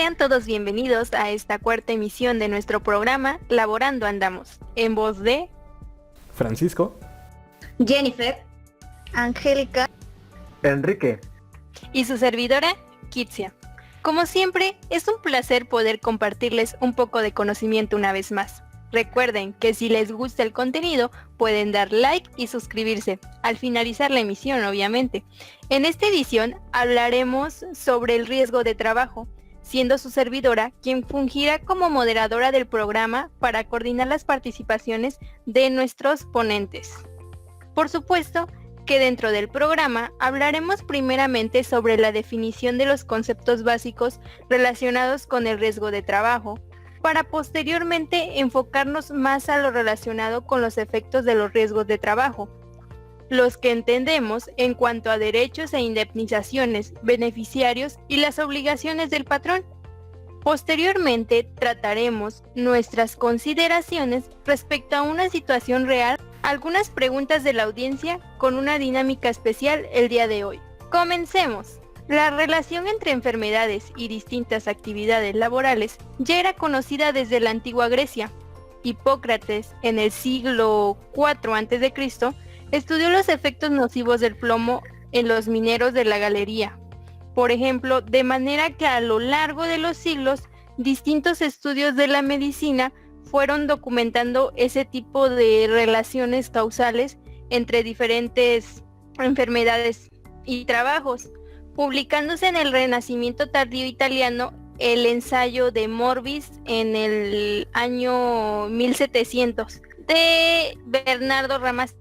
Sean todos bienvenidos a esta cuarta emisión de nuestro programa Laborando Andamos, en voz de Francisco, Jennifer, Angélica, Enrique y su servidora, Kitsia. Como siempre, es un placer poder compartirles un poco de conocimiento una vez más. Recuerden que si les gusta el contenido, pueden dar like y suscribirse, al finalizar la emisión obviamente. En esta edición hablaremos sobre el riesgo de trabajo, siendo su servidora quien fungirá como moderadora del programa para coordinar las participaciones de nuestros ponentes. Por supuesto que dentro del programa hablaremos primeramente sobre la definición de los conceptos básicos relacionados con el riesgo de trabajo, para posteriormente enfocarnos más a lo relacionado con los efectos de los riesgos de trabajo, los que entendemos en cuanto a derechos e indemnizaciones, beneficiarios y las obligaciones del patrón. Posteriormente trataremos nuestras consideraciones respecto a una situación real, algunas preguntas de la audiencia con una dinámica especial el día de hoy. ¡Comencemos! La relación entre enfermedades y distintas actividades laborales ya era conocida desde la antigua Grecia. Hipócrates, en el siglo IV a.C., estudió los efectos nocivos del plomo en los mineros de la galería. Por ejemplo, de manera que a lo largo de los siglos, distintos estudios de la medicina fueron documentando ese tipo de relaciones causales entre diferentes enfermedades y trabajos, publicándose en el Renacimiento tardío italiano el ensayo de Morbis en el año 1700 de Bernardo Ramazzini.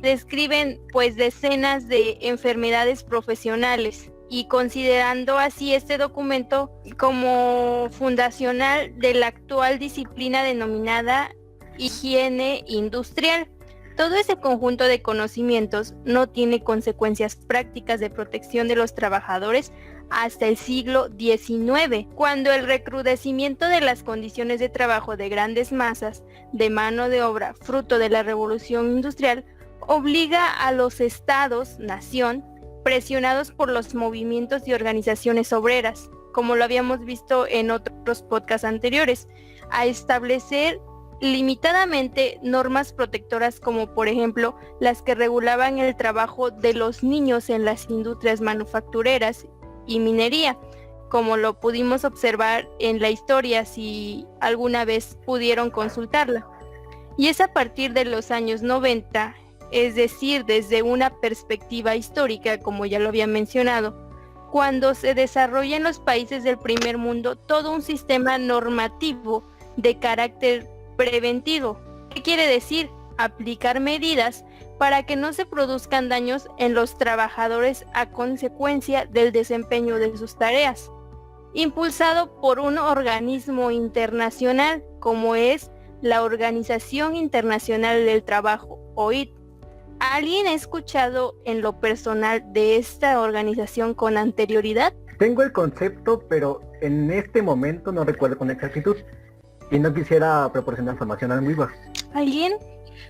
Describen pues decenas de enfermedades profesionales y considerando así este documento como fundacional de la actual disciplina denominada higiene industrial. Todo ese conjunto de conocimientos no tiene consecuencias prácticas de protección de los trabajadores hasta el siglo XIX, cuando el recrudecimiento de las condiciones de trabajo de grandes masas de mano de obra, fruto de la revolución industrial, obliga a los estados-nación, presionados por los movimientos y organizaciones obreras, como lo habíamos visto en otros podcasts anteriores, a establecer limitadamente normas protectoras como por ejemplo las que regulaban el trabajo de los niños en las industrias manufactureras y minería, como lo pudimos observar en la historia si alguna vez pudieron consultarla. Y es a partir de los años 90, es decir, desde una perspectiva histórica, como ya lo había mencionado, cuando se desarrolla en los países del primer mundo todo un sistema normativo de carácter preventivo. ¿Qué quiere decir? Aplicar medidas para que no se produzcan daños en los trabajadores a consecuencia del desempeño de sus tareas, impulsado por un organismo internacional como es la Organización Internacional del Trabajo, OIT. ¿Alguien ha escuchado en lo personal de esta organización con anterioridad? Tengo el concepto, pero en este momento no recuerdo con exactitud y no quisiera proporcionar información ambigua. ¿Alguien?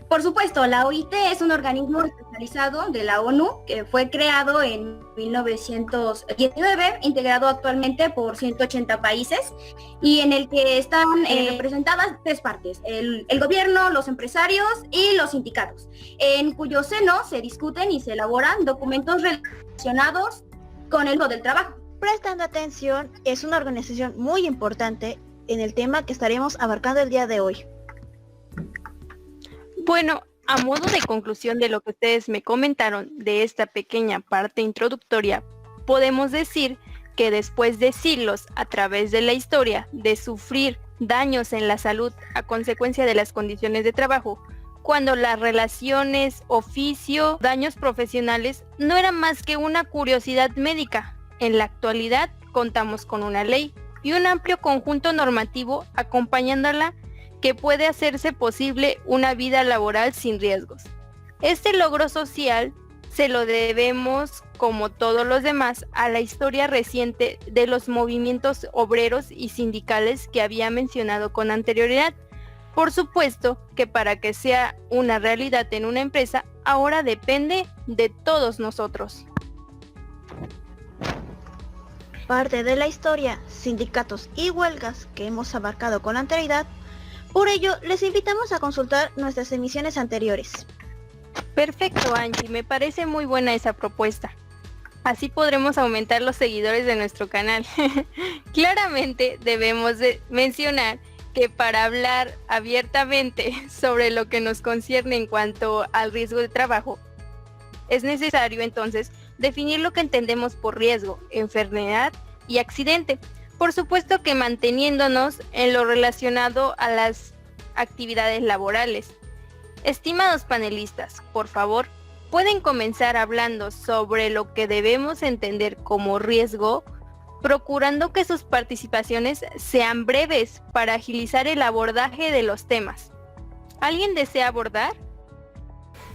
Por supuesto, la OIT es un organismo especializado de la ONU que fue creado en 1919, integrado actualmente por 180 países y en el que están representadas tres partes, el gobierno, los empresarios y los sindicatos, en cuyo seno se discuten y se elaboran documentos relacionados con el mundo del trabajo. prestando atención, es una organización muy importante en el tema que estaremos abarcando el día de hoy. Bueno, a modo de conclusión de lo que ustedes me comentaron de esta pequeña parte introductoria, podemos decir que después de siglos a través de la historia de sufrir daños en la salud a consecuencia de las condiciones de trabajo, cuando las relaciones, oficio, daños profesionales no eran más que una curiosidad médica, en la actualidad contamos con una ley y un amplio conjunto normativo acompañándola que puede hacerse posible una vida laboral sin riesgos. Este logro social se lo debemos, como todos los demás, a la historia reciente de los movimientos obreros y sindicales que había mencionado con anterioridad. Por supuesto que para que sea una realidad en una empresa, ahora depende de todos nosotros. parte de la historia, sindicatos y huelgas que hemos abarcado con anterioridad. Por ello, les invitamos a consultar nuestras emisiones anteriores. Perfecto, Angie, me parece muy buena esa propuesta. Así podremos aumentar los seguidores de nuestro canal. Claramente debemos de mencionar que para hablar abiertamente sobre lo que nos concierne en cuanto al riesgo de trabajo, es necesario entonces definir lo que entendemos por riesgo, enfermedad y accidente. Por supuesto que manteniéndonos en lo relacionado a las actividades laborales. Estimados panelistas, por favor, pueden comenzar hablando sobre lo que debemos entender como riesgo, procurando que sus participaciones sean breves para agilizar el abordaje de los temas. ¿Alguien desea abordar?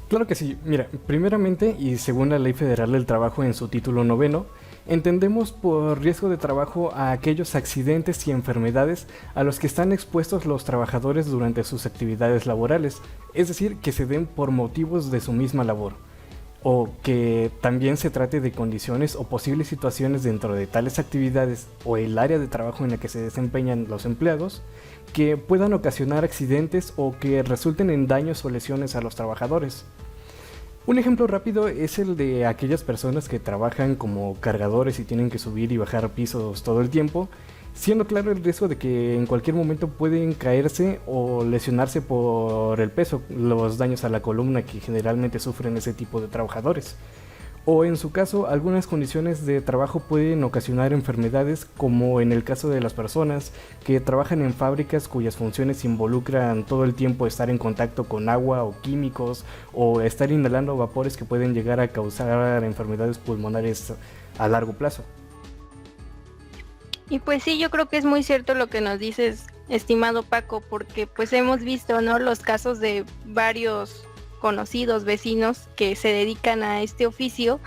Claro que sí. Mira, primeramente y según la Ley Federal del Trabajo en su título 9, entendemos por riesgo de trabajo a aquellos accidentes y enfermedades a los que están expuestos los trabajadores durante sus actividades laborales, es decir, que se den por motivos de su misma labor, o que también se trate de condiciones o posibles situaciones dentro de tales actividades o el área de trabajo en la que se desempeñan los empleados que puedan ocasionar accidentes o que resulten en daños o lesiones a los trabajadores. Un ejemplo rápido es el de aquellas personas que trabajan como cargadores y tienen que subir y bajar pisos todo el tiempo, siendo claro el riesgo de que en cualquier momento pueden caerse o lesionarse por el peso, los daños a la columna que generalmente sufren ese tipo de trabajadores. O en su caso, algunas condiciones de trabajo pueden ocasionar enfermedades, como en el caso de las personas que trabajan en fábricas cuyas funciones involucran todo el tiempo estar en contacto con agua o químicos, o estar inhalando vapores que pueden llegar a causar enfermedades pulmonares a largo plazo. Y pues sí, yo creo que es muy cierto lo que nos dices, estimado Paco, porque pues hemos visto, ¿no?, los casos de varios conocidos, vecinos que se dedican a este oficio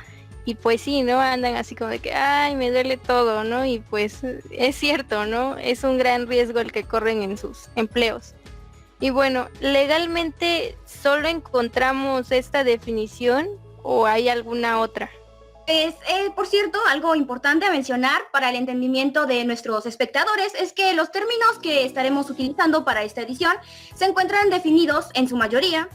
y pues sí, ¿no? Andan así como de que, ay, me duele todo, ¿no? Y pues es cierto, ¿no? Es un gran riesgo el que corren en sus empleos. Y bueno, ¿legalmente solo encontramos esta definición o hay alguna otra? Por cierto, algo importante a mencionar para el entendimiento de nuestros espectadores es que los términos que estaremos utilizando para esta edición se encuentran definidos en su mayoría,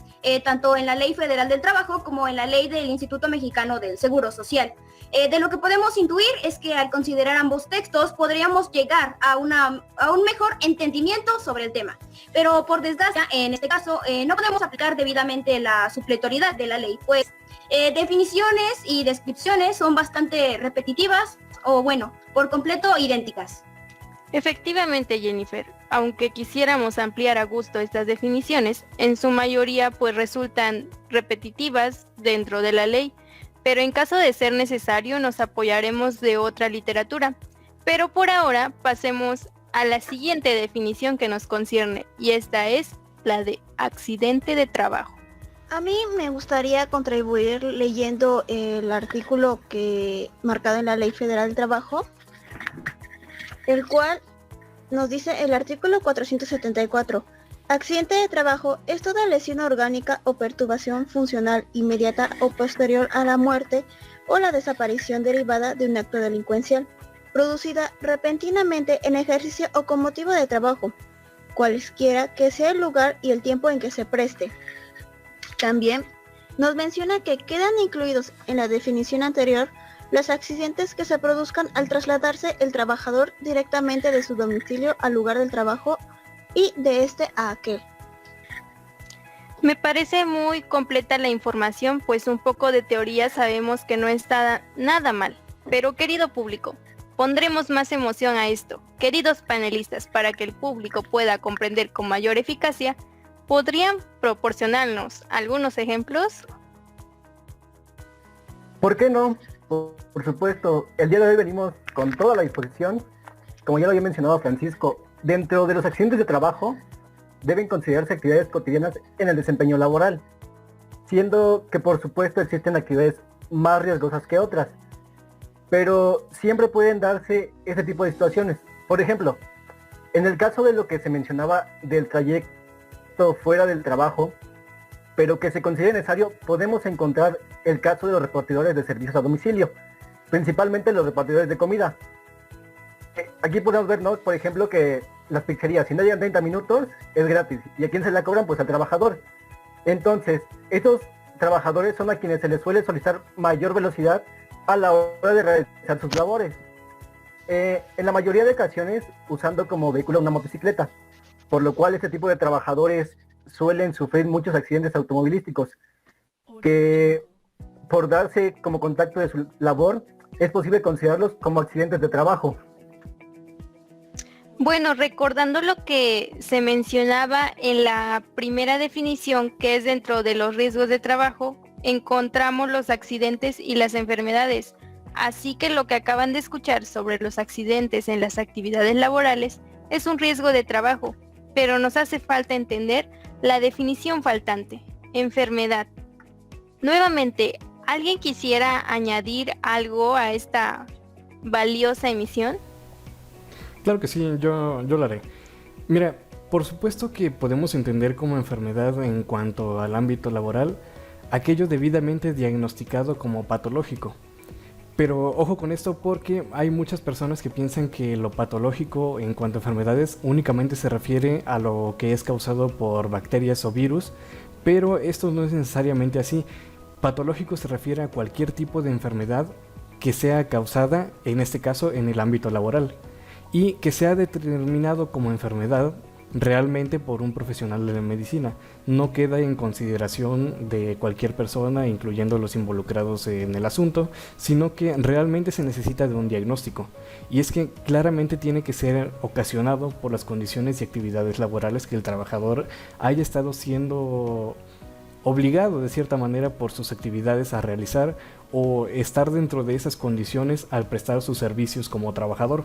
tanto en la Ley Federal del Trabajo como en la Ley del Instituto Mexicano del Seguro Social. De lo que podemos intuir es que al considerar ambos textos podríamos llegar a un mejor entendimiento sobre el tema. Pero por desgracia, en este caso, no podemos aplicar debidamente la supletoriedad de la ley, pues definiciones y descripciones son bastante repetitivas o, bueno, por completo idénticas. Efectivamente, Jennifer, aunque quisiéramos ampliar a gusto estas definiciones, en su mayoría pues resultan repetitivas dentro de la ley, pero en caso de ser necesario nos apoyaremos de otra literatura. Pero por ahora pasemos a la siguiente definición que nos concierne, y esta es la de accidente de trabajo. A mí me gustaría contribuir leyendo el artículo marcado en la Ley Federal del Trabajo, el cual nos dice el artículo 474. Accidente de trabajo es toda lesión orgánica o perturbación funcional inmediata o posterior a la muerte o la desaparición derivada de un acto delincuencial, producida repentinamente en ejercicio o con motivo de trabajo, cualesquiera que sea el lugar y el tiempo en que se preste. También nos menciona que quedan incluidos en la definición anterior los accidentes que se produzcan al trasladarse el trabajador directamente de su domicilio al lugar del trabajo y de este a aquel. Me parece muy completa la información, pues un poco de teoría sabemos que no está nada mal. Pero querido público, pondremos más emoción a esto. Queridos panelistas, para que el público pueda comprender con mayor eficacia, ¿podrían proporcionarnos algunos ejemplos? ¿Por qué no? Por supuesto, el día de hoy venimos con toda la disposición. Como ya lo había mencionado Francisco, dentro de los accidentes de trabajo deben considerarse actividades cotidianas en el desempeño laboral, siendo que por supuesto existen actividades más riesgosas que otras, pero siempre pueden darse este tipo de situaciones. Por ejemplo, en el caso de lo que se mencionaba del trayecto fuera del trabajo, pero que se considere necesario, podemos encontrar el caso de los repartidores de servicios a domicilio, principalmente los repartidores de comida, aquí podemos ver, ¿no? Por ejemplo, que las pizzerías, si no llegan 30 minutos, es gratis. ¿Y a quién se la cobran? Pues al trabajador. Entonces, estos trabajadores son a quienes se les suele solicitar mayor velocidad a la hora de realizar sus labores. En la mayoría de ocasiones, usando como vehículo una motocicleta, por lo cual este tipo de trabajadores suelen sufrir muchos accidentes automovilísticos, que por darse como contacto de su labor, es posible considerarlos como accidentes de trabajo. Bueno, recordando lo que se mencionaba en la primera definición, que es dentro de los riesgos de trabajo, encontramos los accidentes y las enfermedades. Así que lo que acaban de escuchar sobre los accidentes en las actividades laborales es un riesgo de trabajo, pero nos hace falta entender la definición faltante, enfermedad. Nuevamente, ¿alguien quisiera añadir algo a esta valiosa emisión? Claro que sí, yo lo haré. Mira, por supuesto que podemos entender como enfermedad en cuanto al ámbito laboral aquello debidamente diagnosticado como patológico. Pero ojo con esto porque hay muchas personas que piensan que lo patológico en cuanto a enfermedades únicamente se refiere a lo que es causado por bacterias o virus, pero esto no es necesariamente así. Patológico se refiere a cualquier tipo de enfermedad que sea causada, en este caso, en el ámbito laboral, y que sea determinado como enfermedad realmente por un profesional de la medicina. No queda en consideración de cualquier persona, incluyendo los involucrados en el asunto, sino que realmente se necesita de un diagnóstico. Y es que claramente tiene que ser ocasionado por las condiciones y actividades laborales que el trabajador haya estado siendo obligado de cierta manera por sus actividades a realizar, o estar dentro de esas condiciones al prestar sus servicios como trabajador.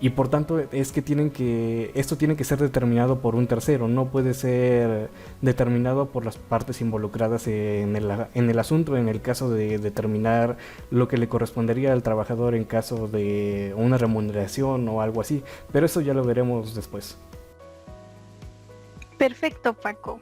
Y por tanto es que esto tiene que ser determinado por un tercero, no puede ser determinado por las partes involucradas en el asunto, en el caso de determinar lo que le correspondería al trabajador en caso de una remuneración o algo así, pero eso ya lo veremos después. Perfecto, Paco.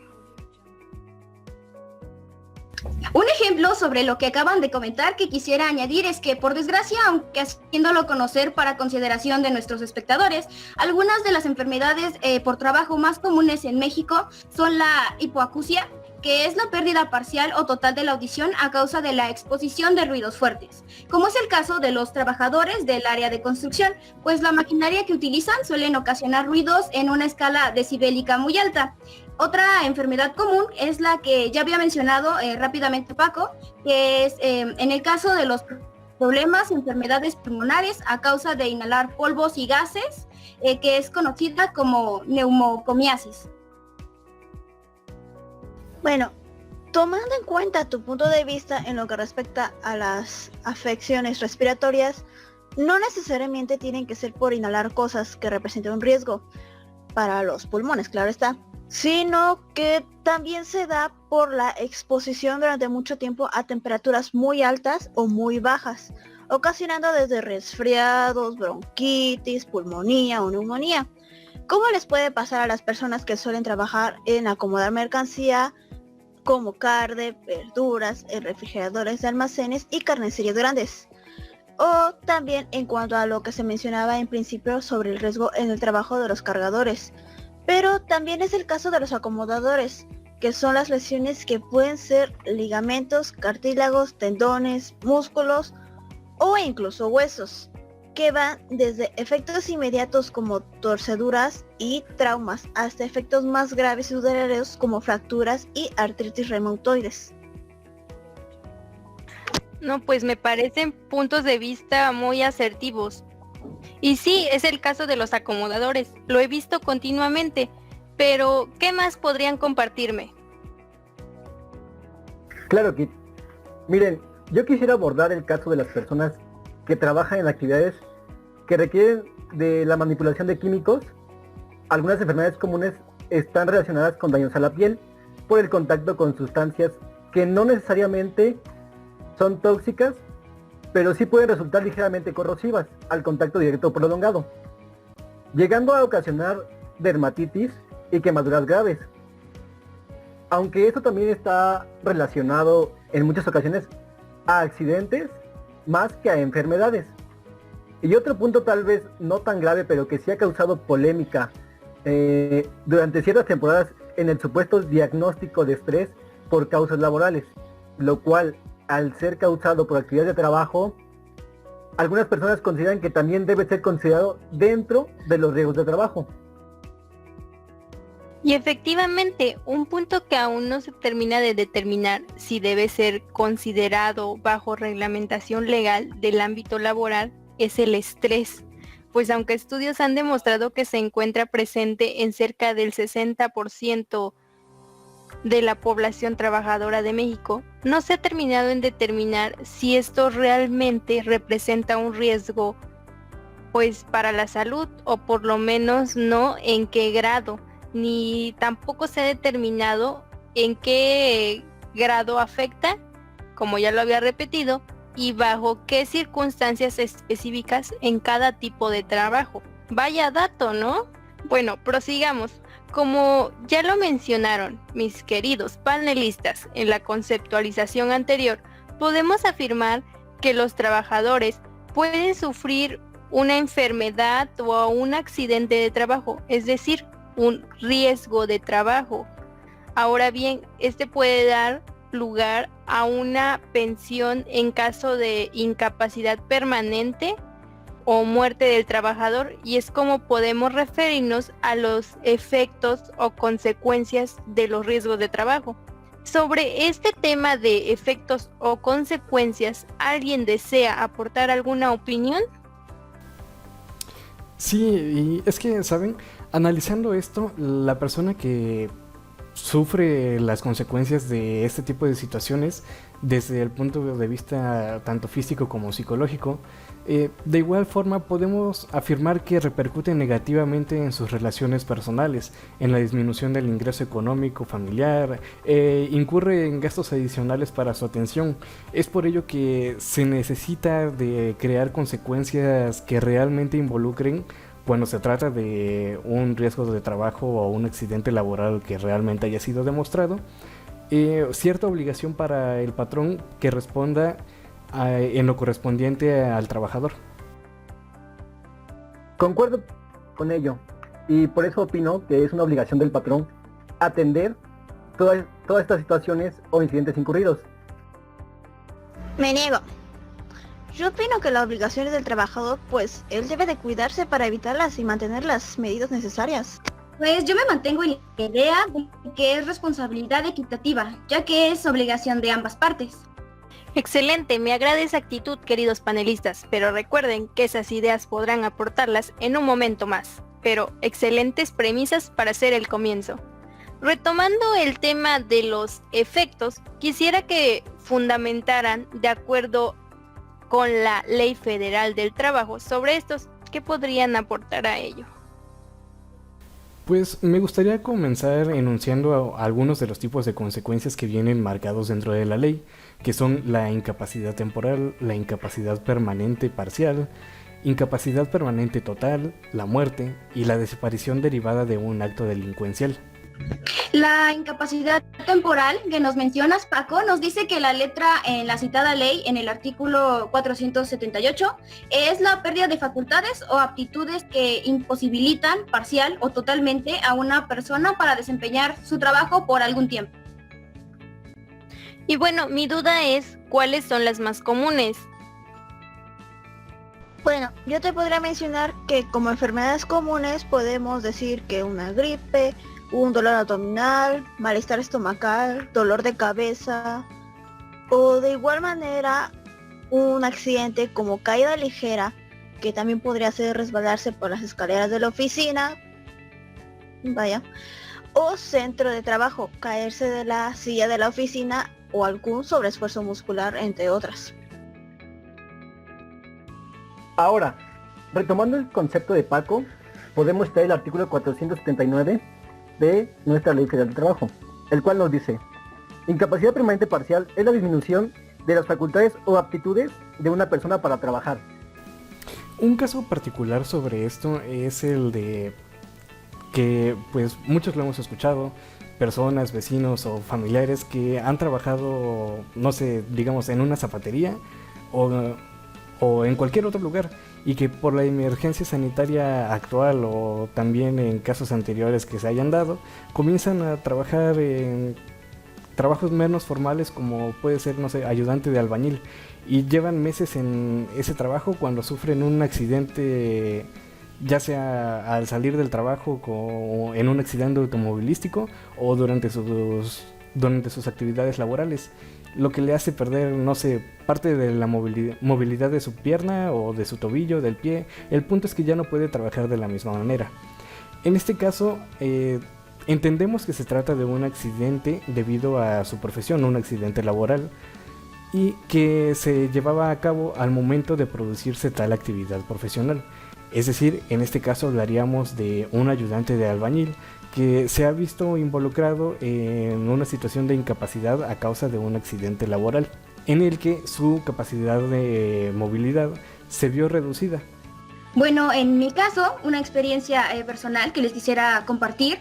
Un ejemplo sobre lo que acaban de comentar que quisiera añadir es que, por desgracia, aunque haciéndolo conocer para consideración de nuestros espectadores, algunas de las enfermedades por trabajo más comunes en México son la hipoacusia, que es la pérdida parcial o total de la audición a causa de la exposición de ruidos fuertes, como es el caso de los trabajadores del área de construcción, pues la maquinaria que utilizan suelen ocasionar ruidos en una escala decibélica muy alta. Otra enfermedad común es la que ya había mencionado rápidamente Paco, que es en el caso de los problemas, enfermedades pulmonares a causa de inhalar polvos y gases, que es conocida como neumocomiasis. Bueno, tomando en cuenta tu punto de vista en lo que respecta a las afecciones respiratorias, no necesariamente tienen que ser por inhalar cosas que representen un riesgo para los pulmones, claro está, sino que también se da por la exposición durante mucho tiempo a temperaturas muy altas o muy bajas, ocasionando desde resfriados, bronquitis, pulmonía o neumonía. ¿Cómo les puede pasar a las personas que suelen trabajar en acomodar mercancía como carne, verduras, en refrigeradores de almacenes y carnicerías grandes? O también en cuanto a lo que se mencionaba en principio sobre el riesgo en el trabajo de los cargadores. Pero también es el caso de los acomodadores, que son las lesiones que pueden ser ligamentos, cartílagos, tendones, músculos o incluso huesos, que van desde efectos inmediatos como torceduras y traumas hasta efectos más graves y duraderos como fracturas y artritis reumatoides. No, pues me parecen puntos de vista muy asertivos. Y sí, es el caso de los acomodadores, lo he visto continuamente, pero ¿qué más podrían compartirme? Claro, Kit. Miren, yo quisiera abordar el caso de las personas que trabajan en actividades que requieren de la manipulación de químicos. Algunas enfermedades comunes están relacionadas con daños a la piel por el contacto con sustancias que no necesariamente son tóxicas, pero sí pueden resultar ligeramente corrosivas al contacto directo prolongado, llegando a ocasionar dermatitis y quemaduras graves. Aunque esto también está relacionado en muchas ocasiones a accidentes más que a enfermedades. Y otro punto tal vez no tan grave, pero que sí ha causado polémica durante ciertas temporadas en el supuesto diagnóstico de estrés por causas laborales, lo cual, al ser causado por actividades de trabajo, algunas personas consideran que también debe ser considerado dentro de los riesgos de trabajo. Y efectivamente, un punto que aún no se termina de determinar si debe ser considerado bajo reglamentación legal del ámbito laboral es el estrés, pues aunque estudios han demostrado que se encuentra presente en cerca del 60% de la población trabajadora de México, no se ha terminado en determinar si esto realmente representa un riesgo pues para la salud, o por lo menos no en qué grado, ni tampoco se ha determinado en qué grado afecta, como ya lo había repetido, y bajo qué circunstancias específicas en cada tipo de trabajo. Vaya dato, ¿no? Bueno, prosigamos. Como ya lo mencionaron mis queridos panelistas en la conceptualización anterior, podemos afirmar que los trabajadores pueden sufrir una enfermedad o un accidente de trabajo, es decir, un riesgo de trabajo. Ahora bien, este puede dar lugar a una pensión en caso de incapacidad permanente o muerte del trabajador, y es como podemos referirnos a los efectos o consecuencias de los riesgos de trabajo. Sobre este tema de efectos o consecuencias, ¿alguien desea aportar alguna opinión? Sí, y es que, ¿saben? Analizando esto, la persona que sufre las consecuencias de este tipo de situaciones desde el punto de vista tanto físico como psicológico, de igual forma podemos afirmar que repercute negativamente en sus relaciones personales, en la disminución del ingreso económico familiar, incurre en gastos adicionales para su atención. Es por ello que se necesita de crear consecuencias que realmente involucren, cuando se trata de un riesgo de trabajo o un accidente laboral que realmente haya sido demostrado, cierta obligación para el patrón que responda en lo correspondiente al trabajador. Concuerdo con ello, y por eso opino que es una obligación del patrón atender todas estas situaciones o incidentes incurridos. Me niego. Yo opino que la obligación es del trabajador, pues él debe de cuidarse para evitarlas y mantener las medidas necesarias. Pues yo me mantengo en la idea de que es responsabilidad equitativa, ya que es obligación de ambas partes. Excelente, me agrada esa actitud, queridos panelistas, pero recuerden que esas ideas podrán aportarlas en un momento más, pero excelentes premisas para hacer el comienzo. Retomando el tema de los efectos, quisiera que fundamentaran de acuerdo con la Ley Federal del Trabajo sobre estos, ¿qué podrían aportar a ello? Pues me gustaría comenzar enunciando algunos de los tipos de consecuencias que vienen marcados dentro de la ley, que son la incapacidad temporal, la incapacidad permanente parcial, incapacidad permanente total, la muerte y la desaparición derivada de un acto delincuencial. La incapacidad temporal que nos mencionas, Paco, nos dice que la letra en la citada ley, en el artículo 478, es la pérdida de facultades o aptitudes que imposibilitan parcial o totalmente a una persona para desempeñar su trabajo por algún tiempo. Y bueno, mi duda es, ¿cuáles son las más comunes? Bueno, yo te podría mencionar que como enfermedades comunes podemos decir que una gripe, un dolor abdominal, malestar estomacal, dolor de cabeza, o de igual manera un accidente como caída ligera, que también podría ser resbalarse por las escaleras de la oficina, vaya, o centro de trabajo, caerse de la silla de la oficina o algún sobreesfuerzo muscular, entre otras. Ahora, retomando el concepto de Paco, podemos traer el artículo 479 de nuestra Ley Federal del Trabajo, el cual nos dice: incapacidad permanente parcial es la disminución de las facultades o aptitudes de una persona para trabajar. Un caso particular sobre esto es el de que pues muchos lo hemos escuchado, personas, vecinos o familiares que han trabajado, no sé, digamos en una zapatería o en cualquier otro lugar, y que por la emergencia sanitaria actual o también en casos anteriores que se hayan dado, comienzan a trabajar en trabajos menos formales como puede ser, no sé, ayudante de albañil, y llevan meses en ese trabajo cuando sufren un accidente, ya sea al salir del trabajo en un accidente automovilístico o durante sus actividades laborales, lo que le hace perder, no sé, parte de la movilidad de su pierna o de su tobillo, del pie. El punto es que ya no puede trabajar de la misma manera. En este caso, entendemos que se trata de un accidente debido a su profesión, un accidente laboral, y que se llevaba a cabo al momento de producirse tal actividad profesional. Es decir, en este caso hablaríamos de un ayudante de albañil que se ha visto involucrado en una situación de incapacidad a causa de un accidente laboral, en el que su capacidad de movilidad se vio reducida. Bueno, en mi caso, una experiencia personal que les quisiera compartir.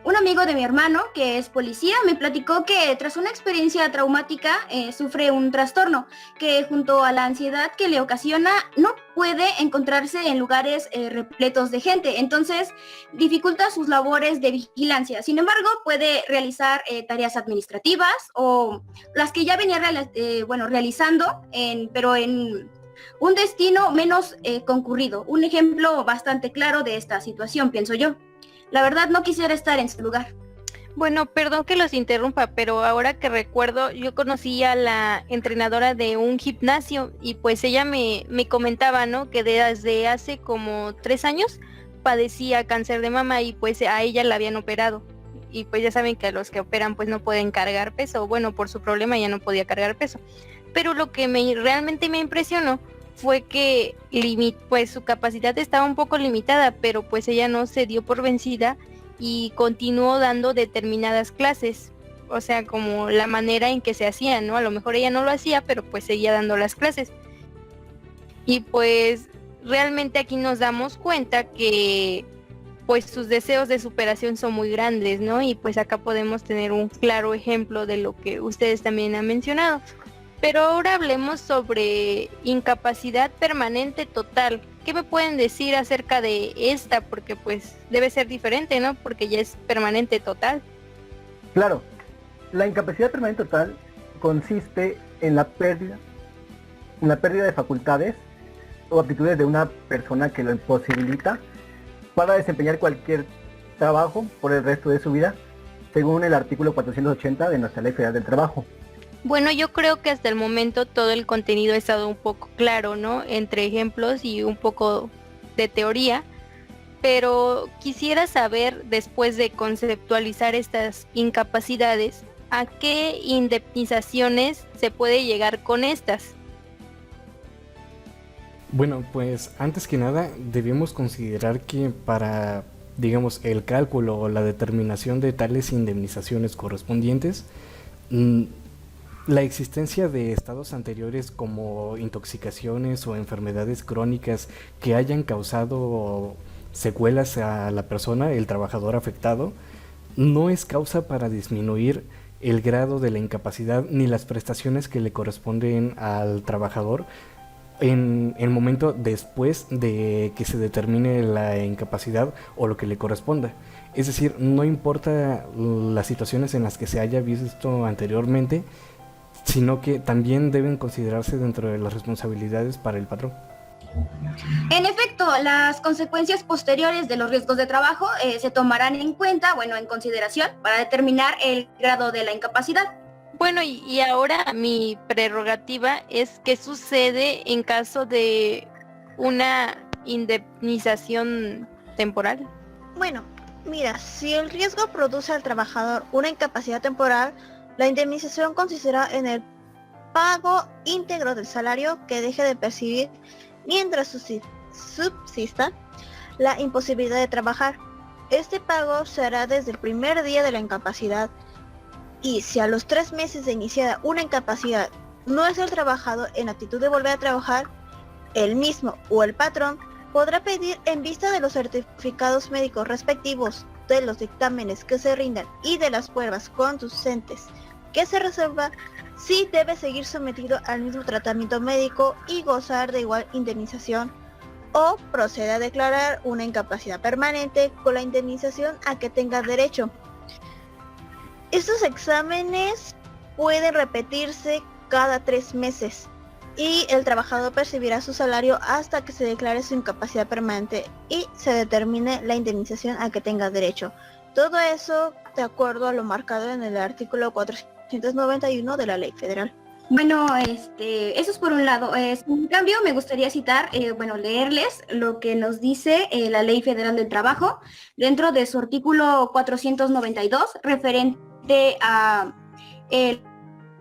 Un amigo de mi hermano, que es policía, me platicó que tras una experiencia traumática sufre un trastorno que junto a la ansiedad que le ocasiona no puede encontrarse en lugares repletos de gente, entonces dificulta sus labores de vigilancia. Sin embargo, puede realizar tareas administrativas o las que ya venía realizando, pero en un destino menos concurrido. Un ejemplo bastante claro de esta situación, pienso yo. La verdad no quisiera estar en su lugar. Bueno, perdón que los interrumpa, pero ahora que recuerdo, yo conocí a la entrenadora de un gimnasio y pues ella me comentaba, ¿no? Que desde hace como 3 años padecía cáncer de mama y pues a ella la habían operado. Y pues ya saben que a los que operan pues no pueden cargar peso, bueno, por su problema ya no podía cargar peso. Pero lo que realmente me impresionó fue que pues su capacidad estaba un poco limitada, pero pues ella no se dio por vencida y continuó dando determinadas clases, o sea, como la manera en que se hacían, ¿no? A lo mejor ella no lo hacía, pero pues seguía dando las clases. Y pues realmente aquí nos damos cuenta que pues sus deseos de superación son muy grandes, ¿no? Y pues acá podemos tener un claro ejemplo de lo que ustedes también han mencionado. Pero ahora hablemos sobre incapacidad permanente total. ¿Qué me pueden decir acerca de esta? Porque pues debe ser diferente, ¿no? Porque ya es permanente total. Claro, la incapacidad permanente total consiste en la pérdida de facultades o aptitudes de una persona que lo imposibilita para desempeñar cualquier trabajo por el resto de su vida, según el artículo 480 de nuestra Ley Federal del Trabajo. Bueno, yo creo que hasta el momento todo el contenido ha estado un poco claro, ¿no? Entre ejemplos y un poco de teoría, pero quisiera saber, después de conceptualizar estas incapacidades, ¿a qué indemnizaciones se puede llegar con estas? Bueno, pues antes que nada debemos considerar que para, digamos, el cálculo o la determinación de tales indemnizaciones correspondientes, la existencia de estados anteriores como intoxicaciones o enfermedades crónicas que hayan causado secuelas a la persona, el trabajador afectado, no es causa para disminuir el grado de la incapacidad ni las prestaciones que le corresponden al trabajador en el momento después de que se determine la incapacidad o lo que le corresponda. Es decir, no importa las situaciones en las que se haya visto anteriormente, sino que también deben considerarse dentro de las responsabilidades para el patrón. En efecto, las consecuencias posteriores de los riesgos de trabajo se tomarán en cuenta, en consideración para determinar el grado de la incapacidad. Bueno, y ahora mi prerrogativa es qué sucede en caso de una indemnización temporal. Bueno, mira, si el riesgo produce al trabajador una incapacidad temporal, la indemnización consistirá en el pago íntegro del salario que deje de percibir mientras subsista la imposibilidad de trabajar. Este pago se hará desde el primer día de la incapacidad y si a los 3 meses de iniciada una incapacidad no es el trabajador en actitud de volver a trabajar, el mismo o el patrón podrá pedir en vista de los certificados médicos respectivos, de los dictámenes que se rindan y de las pruebas conducentes que se resuelva si debe seguir sometido al mismo tratamiento médico y gozar de igual indemnización, o procede a declarar una incapacidad permanente con la indemnización a que tenga derecho. Estos exámenes pueden repetirse cada 3 meses y el trabajador percibirá su salario hasta que se declare su incapacidad permanente y se determine la indemnización a que tenga derecho. Todo eso de acuerdo a lo marcado en el artículo 491 de la Ley Federal. Bueno, eso es por un lado. En cambio, me gustaría citar, leerles lo que nos dice la Ley Federal del Trabajo dentro de su artículo 492, referente a el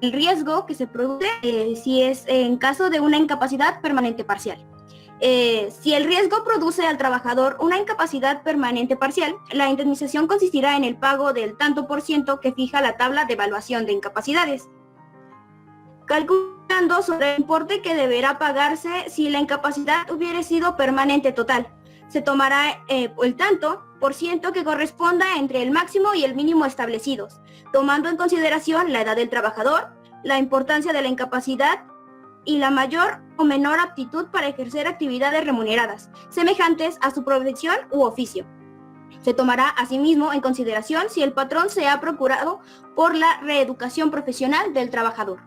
riesgo que se produce si es en caso de una incapacidad permanente parcial. Si el riesgo produce al trabajador una incapacidad permanente parcial, la indemnización consistirá en el pago del tanto por ciento que fija la tabla de evaluación de incapacidades, calculando sobre el importe que deberá pagarse si la incapacidad hubiera sido permanente total. Se tomará el tanto por ciento que corresponda entre el máximo y el mínimo establecidos, tomando en consideración la edad del trabajador, la importancia de la incapacidad y la mayor o menor aptitud para ejercer actividades remuneradas, semejantes a su profesión u oficio. Se tomará asimismo en consideración si el patrón se ha procurado por la reeducación profesional del trabajador.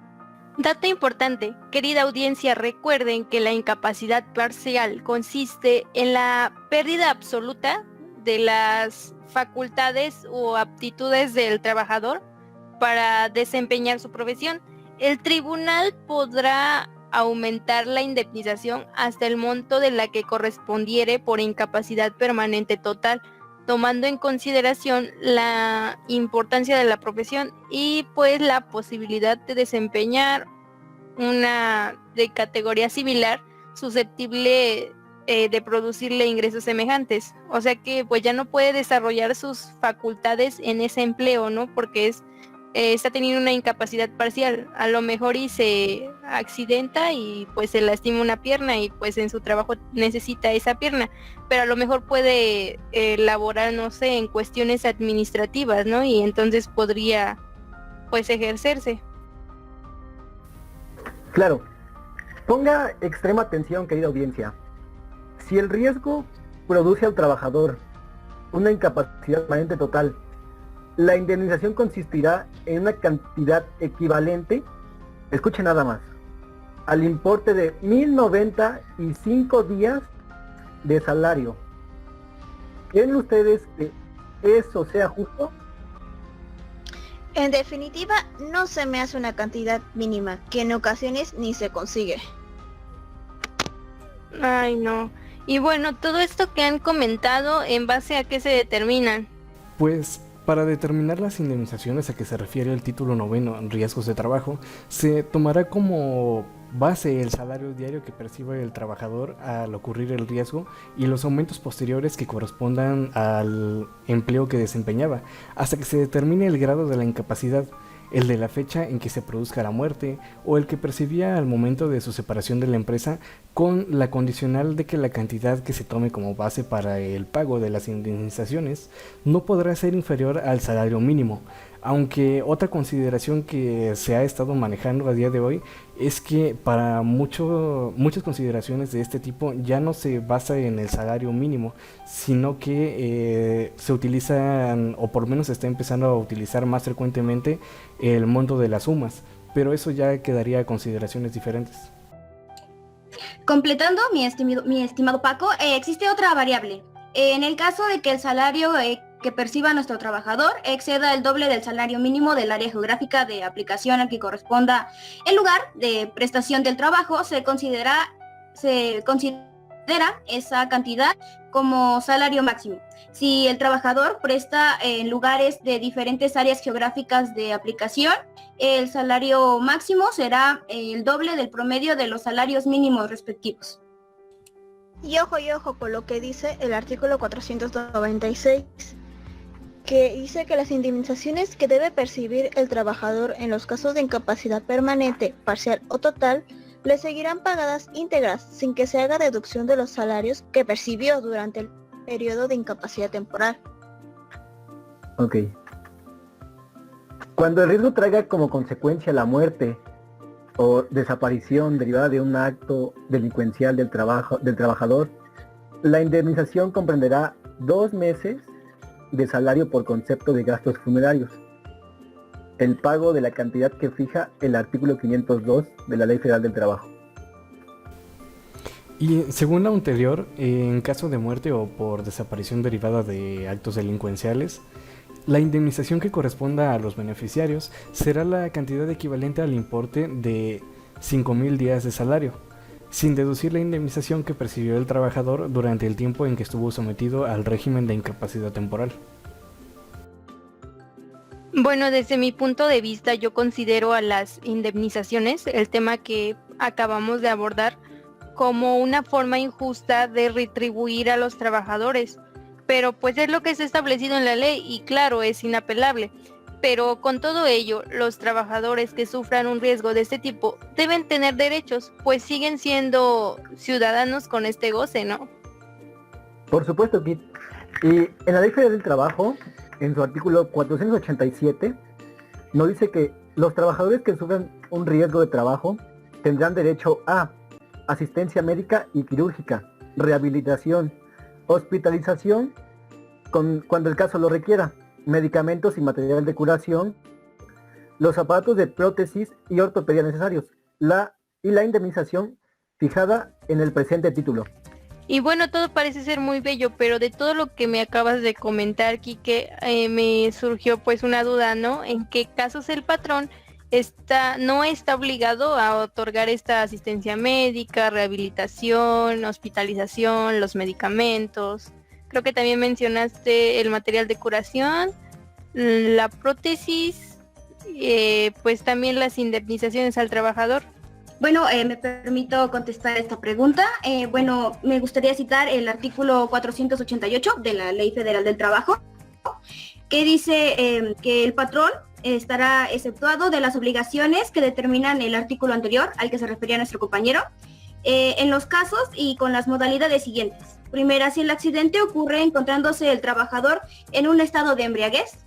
Dato importante, querida audiencia, recuerden que la incapacidad parcial consiste en la pérdida absoluta de las facultades o aptitudes del trabajador para desempeñar su profesión. El tribunal podrá aumentar la indemnización hasta el monto de la que correspondiere por incapacidad permanente total, tomando en consideración la importancia de la profesión y pues la posibilidad de desempeñar una de categoría similar susceptible de producirle ingresos semejantes. O sea que pues ya no puede desarrollar sus facultades en ese empleo, ¿no? Porque está teniendo una incapacidad parcial, a lo mejor y se accidenta y pues se lastima una pierna y pues en su trabajo necesita esa pierna, pero a lo mejor puede laborar, no sé, en cuestiones administrativas, ¿no? Y entonces podría pues ejercerse. Claro. Ponga extrema atención, querida audiencia. Si el riesgo produce al trabajador una incapacidad permanente total, la indemnización consistirá en una cantidad equivalente, escuche nada más, al importe de 1,095 días de salario. ¿Creen ustedes que eso sea justo? En definitiva, no se me hace una cantidad mínima, que en ocasiones ni se consigue. Ay, no. Y bueno, todo esto que han comentado, ¿en base a qué se determinan? Pues para determinar las indemnizaciones a que se refiere el título 9, riesgos de trabajo, se tomará como base el salario diario que percibe el trabajador al ocurrir el riesgo y los aumentos posteriores que correspondan al empleo que desempeñaba, hasta que se determine el grado de la incapacidad, el de la fecha en que se produzca la muerte o el que percibía al momento de su separación de la empresa, con la condicional de que la cantidad que se tome como base para el pago de las indemnizaciones no podrá ser inferior al salario mínimo. Aunque otra consideración que se ha estado manejando a día de hoy es que para muchas consideraciones de este tipo ya no se basa en el salario mínimo, sino que se utilizan, o por lo menos se está empezando a utilizar más frecuentemente, el monto de las sumas, pero eso ya quedaría a consideraciones diferentes. Completando, mi estimado Paco, existe otra variable. En el caso de que el salario que perciba nuestro trabajador exceda el doble del salario mínimo del área geográfica de aplicación al que corresponda el lugar de prestación del trabajo, se considera esa cantidad como salario máximo. Si el trabajador presta en lugares de diferentes áreas geográficas de aplicación, el salario máximo será el doble del promedio de los salarios mínimos respectivos. Y ojo con lo que dice el artículo 496, que dice que las indemnizaciones que debe percibir el trabajador en los casos de incapacidad permanente, parcial o total, le seguirán pagadas íntegras, sin que se haga deducción de los salarios que percibió durante el periodo de incapacidad temporal. Ok. Cuando el riesgo traiga como consecuencia la muerte o desaparición derivada de un acto delincuencial del trabajador, la indemnización comprenderá 2 meses de salario por concepto de gastos funerarios, el pago de la cantidad que fija el artículo 502 de la Ley Federal del Trabajo. Y según lo anterior, en caso de muerte o por desaparición derivada de actos delincuenciales, la indemnización que corresponda a los beneficiarios será la cantidad equivalente al importe de 5,000 días de salario, sin deducir la indemnización que percibió el trabajador durante el tiempo en que estuvo sometido al régimen de incapacidad temporal. Bueno, desde mi punto de vista, yo considero a las indemnizaciones, el tema que acabamos de abordar, como una forma injusta de retribuir a los trabajadores. Pero pues es lo que está establecido en la ley y claro, es inapelable. Pero con todo ello, los trabajadores que sufran un riesgo de este tipo deben tener derechos, pues siguen siendo ciudadanos con este goce, ¿no? Por supuesto, Kit. Y en la Ley Federal del Trabajo, en su artículo 487, nos dice que los trabajadores que sufran un riesgo de trabajo tendrán derecho a asistencia médica y quirúrgica, rehabilitación, hospitalización cuando el caso lo requiera, medicamentos y material de curación, los aparatos de prótesis y ortopedia necesarios, la indemnización fijada en el presente título. Y bueno, todo parece ser muy bello, pero de todo lo que me acabas de comentar, Quique, me surgió pues una duda, ¿no? ¿En qué casos el patrón no está obligado a otorgar esta asistencia médica, rehabilitación, hospitalización, los medicamentos? Creo que también mencionaste el material de curación, la prótesis, pues también las indemnizaciones al trabajador. Bueno, me permito contestar esta pregunta. Bueno, me gustaría citar el artículo 488 de la Ley Federal del Trabajo, que dice que el patrón estará exceptuado de las obligaciones que determinan el artículo anterior al que se refería nuestro compañero, en los casos y con las modalidades siguientes. Primera, si el accidente ocurre encontrándose el trabajador en un estado de embriaguez.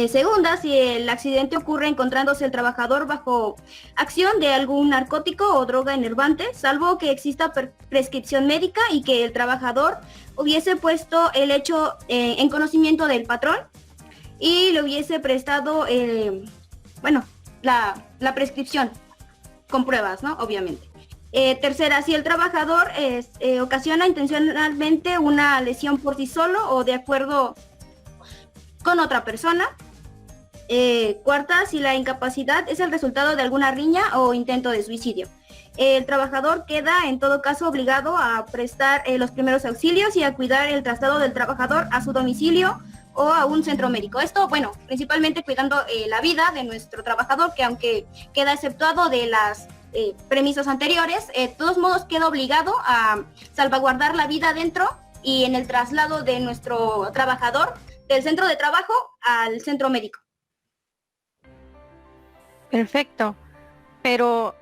Segunda, si el accidente ocurre encontrándose el trabajador bajo acción de algún narcótico o droga enervante, salvo que exista prescripción médica y que el trabajador hubiese puesto el hecho en conocimiento del patrón y le hubiese prestado, la prescripción con pruebas, ¿no? Obviamente. Tercera, si el trabajador ocasiona intencionalmente una lesión por sí solo o de acuerdo con otra persona. Cuarta, si la incapacidad es el resultado de alguna riña o intento de suicidio. El trabajador queda en todo caso obligado a prestar los primeros auxilios y a cuidar el traslado del trabajador a su domicilio o a un centro médico. Esto, bueno, principalmente cuidando la vida de nuestro trabajador, que aunque queda exceptuado de las premisas anteriores, de todos modos queda obligado a salvaguardar la vida dentro y en el traslado de nuestro trabajador del centro de trabajo al centro médico. Perfecto, pero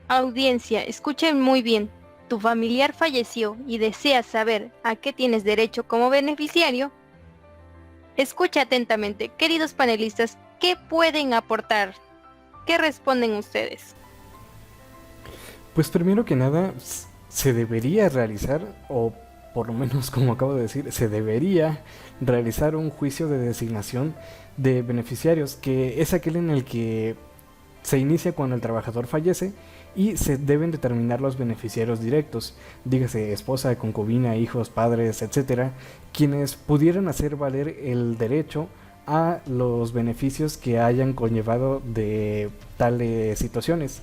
audiencia, escuchen muy bien. Tu familiar falleció y deseas saber a qué tienes derecho como beneficiario. Escucha atentamente, queridos panelistas, ¿qué pueden aportar? ¿Qué responden ustedes? Pues primero que nada, se debería realizar, o por lo menos como acabo de decir, se debería realizar un juicio de designación de beneficiarios, que es aquel en el que se inicia cuando el trabajador fallece y se deben determinar los beneficiarios directos, dígase esposa, concubina, hijos, padres, etcétera, quienes pudieran hacer valer el derecho a los beneficios que hayan conllevado de tales situaciones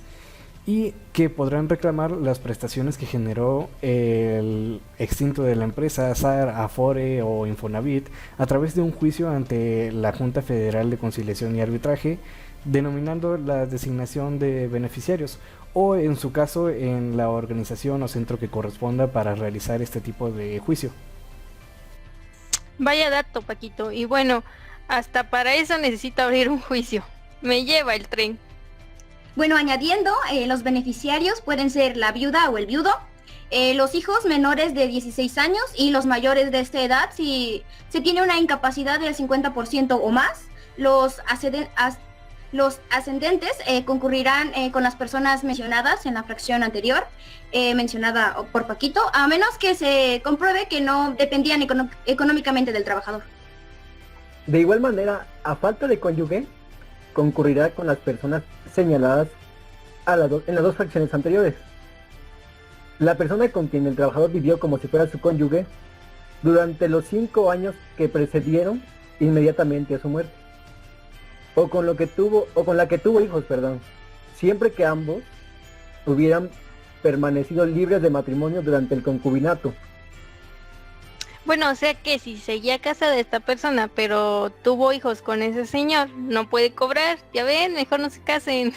y que podrán reclamar las prestaciones que generó el extinto de la empresa, SAR, Afore o Infonavit, a través de un juicio ante la Junta Federal de Conciliación y Arbitraje, denominando la designación de beneficiarios, o en su caso en la organización o centro que corresponda para realizar este tipo de juicio. Vaya dato, Paquito, y bueno, hasta para eso necesito abrir un juicio. Me lleva el tren. Bueno, añadiendo, los beneficiarios pueden ser la viuda o el viudo, los hijos menores de 16 años y los mayores de esta edad si se tiene una incapacidad del 50% o más, los ascendentes concurrirán con las personas mencionadas en la fracción anterior, mencionada por Paquito, a menos que se compruebe que no dependían económicamente del trabajador. De igual manera, a falta de cónyuge, concurrirá con las personas señaladas en las dos fracciones anteriores. La persona con quien el trabajador vivió como si fuera su cónyuge durante los 5 años que precedieron inmediatamente a su muerte, o con la que tuvo hijos, siempre que ambos hubieran permanecido libres de matrimonio durante el concubinato. Bueno, o sea que si seguía casada esta persona, pero tuvo hijos con ese señor, no puede cobrar. Ya ven, mejor no se casen.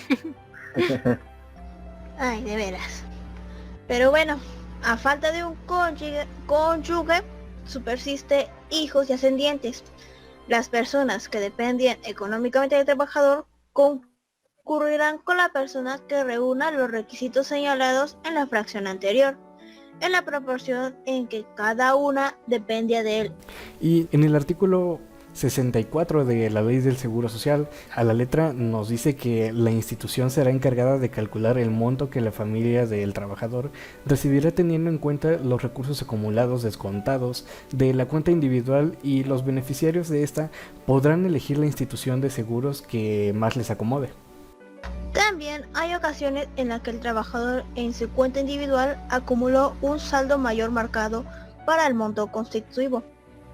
Ay, de veras. Pero bueno, a falta de un cónyuge, subsiste hijos y ascendientes. Las personas que dependían económicamente del trabajador concurrirán con la persona que reúna los requisitos señalados en la fracción anterior, en la proporción en que cada una dependía de él. Y en el artículo 64 de la Ley del Seguro Social, a la letra nos dice que la institución será encargada de calcular el monto que la familia del trabajador recibirá teniendo en cuenta los recursos acumulados descontados de la cuenta individual, y los beneficiarios de esta podrán elegir la institución de seguros que más les acomode. También hay ocasiones en las que el trabajador en su cuenta individual acumuló un saldo mayor marcado para el monto constitutivo.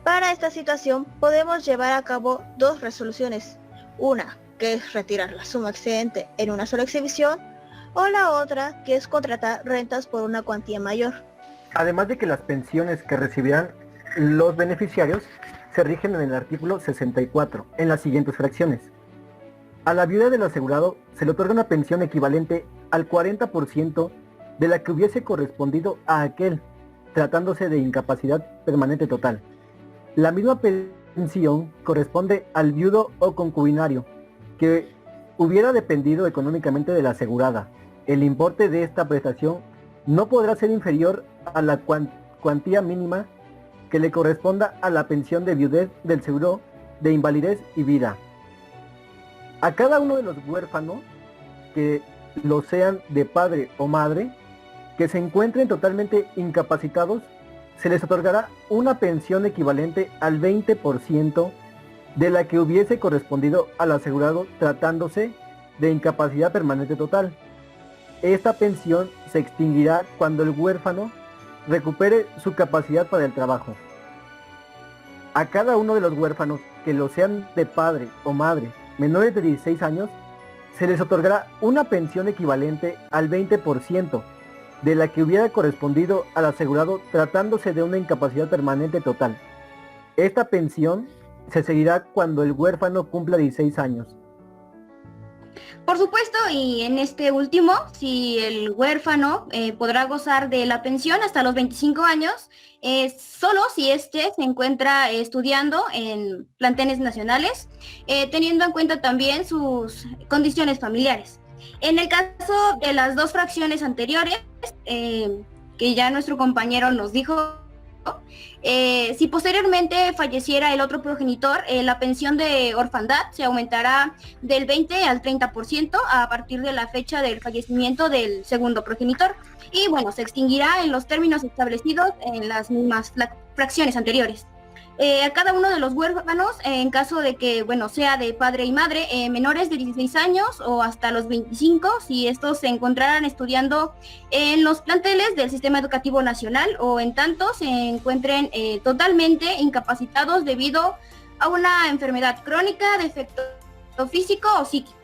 Para esta situación podemos llevar a cabo dos resoluciones, una que es retirar la suma excedente en una sola exhibición, o la otra que es contratar rentas por una cuantía mayor. Además de que las pensiones que recibirán los beneficiarios se rigen en el artículo 64, en las siguientes fracciones. A la viuda del asegurado se le otorga una pensión equivalente al 40% de la que hubiese correspondido a aquel, tratándose de incapacidad permanente total. La misma pensión corresponde al viudo o concubinario que hubiera dependido económicamente de la asegurada. El importe de esta prestación no podrá ser inferior a la cuantía mínima que le corresponda a la pensión de viudez del seguro de invalidez y vida. A cada uno de los huérfanos, que lo sean de padre o madre, que se encuentren totalmente incapacitados, se les otorgará una pensión equivalente al 20% de la que hubiese correspondido al asegurado tratándose de incapacidad permanente total. Esta pensión se extinguirá cuando el huérfano recupere su capacidad para el trabajo. A cada uno de los huérfanos, que lo sean de padre o madre menores de 16 años, se les otorgará una pensión equivalente al 20% de la que hubiera correspondido al asegurado tratándose de una incapacidad permanente total. Esta pensión se seguirá cuando el huérfano cumpla 16 años. Por supuesto, y en este último, si el huérfano podrá gozar de la pensión hasta los 25 años, solo si éste se encuentra estudiando en planteles nacionales, teniendo en cuenta también sus condiciones familiares. En el caso de las dos fracciones anteriores, que ya nuestro compañero nos dijo, si posteriormente falleciera el otro progenitor, la pensión de orfandad se aumentará del 20 al 30% a partir de la fecha del fallecimiento del segundo progenitor, y bueno, se extinguirá en los términos establecidos en las mismas fracciones anteriores. A cada uno de los huérfanos, en caso de que, bueno, sea de padre y madre, menores de 16 años o hasta los 25, si estos se encontraran estudiando en los planteles del Sistema Educativo Nacional, o en tanto se encuentren totalmente incapacitados debido a una enfermedad crónica, defecto físico o psíquico.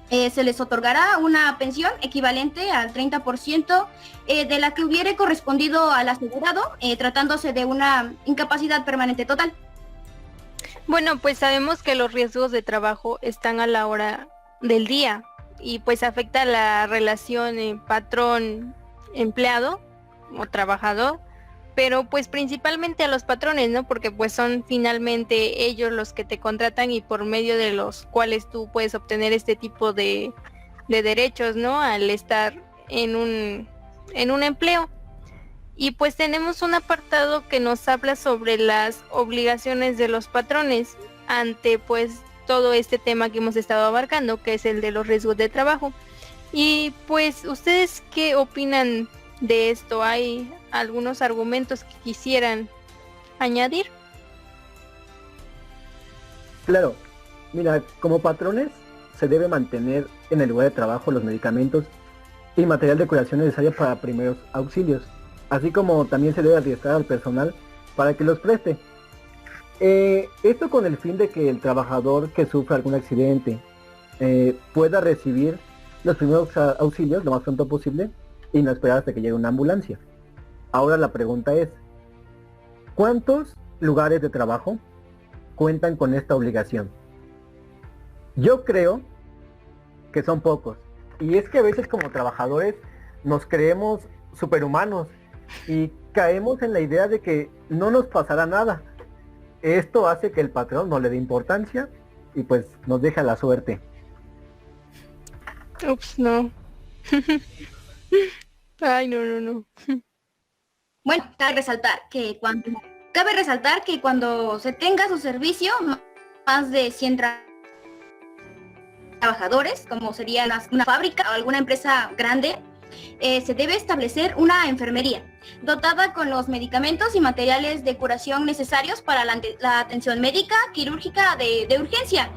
Se les otorgará una pensión equivalente al 30% de la que hubiere correspondido al asegurado, tratándose de una incapacidad permanente total. Bueno, pues sabemos que los riesgos de trabajo están a la hora del día y pues afecta la relación patrón-empleado o trabajador, pero pues principalmente a los patrones, ¿no? Porque pues son finalmente ellos los que te contratan y por medio de los cuales tú puedes obtener este tipo de derechos, ¿no? Al estar en un empleo. Y pues tenemos un apartado que nos habla sobre las obligaciones de los patrones. ante pues todo este tema que hemos estado abarcando, que es el de los riesgos de trabajo. Y pues, ¿ustedes qué opinan de esto? ¿Hay algunos argumentos que quisieran añadir? Claro, mira, como patrones se debe mantener en el lugar de trabajo los medicamentos y material de curación necesario para primeros auxilios, así como también se debe adiestrar al personal para que los preste. Esto con el fin de que el trabajador que sufra algún accidente pueda recibir los primeros auxilios lo más pronto posible y no esperar hasta que llegue una ambulancia. Ahora la pregunta es, ¿cuántos lugares de trabajo cuentan con esta obligación? Yo creo que son pocos. Y es que a veces como trabajadores nos creemos superhumanos y caemos en la idea de que no nos pasará nada. Esto hace que el patrón no le dé importancia y pues nos deja la suerte. Ups, no. Ay, no. Bueno, cabe resaltar que cuando se tenga su servicio, más de 100 trabajadores, como sería una fábrica o alguna empresa grande, se debe establecer una enfermería dotada con los medicamentos y materiales de curación necesarios para la atención médica, quirúrgica de urgencia.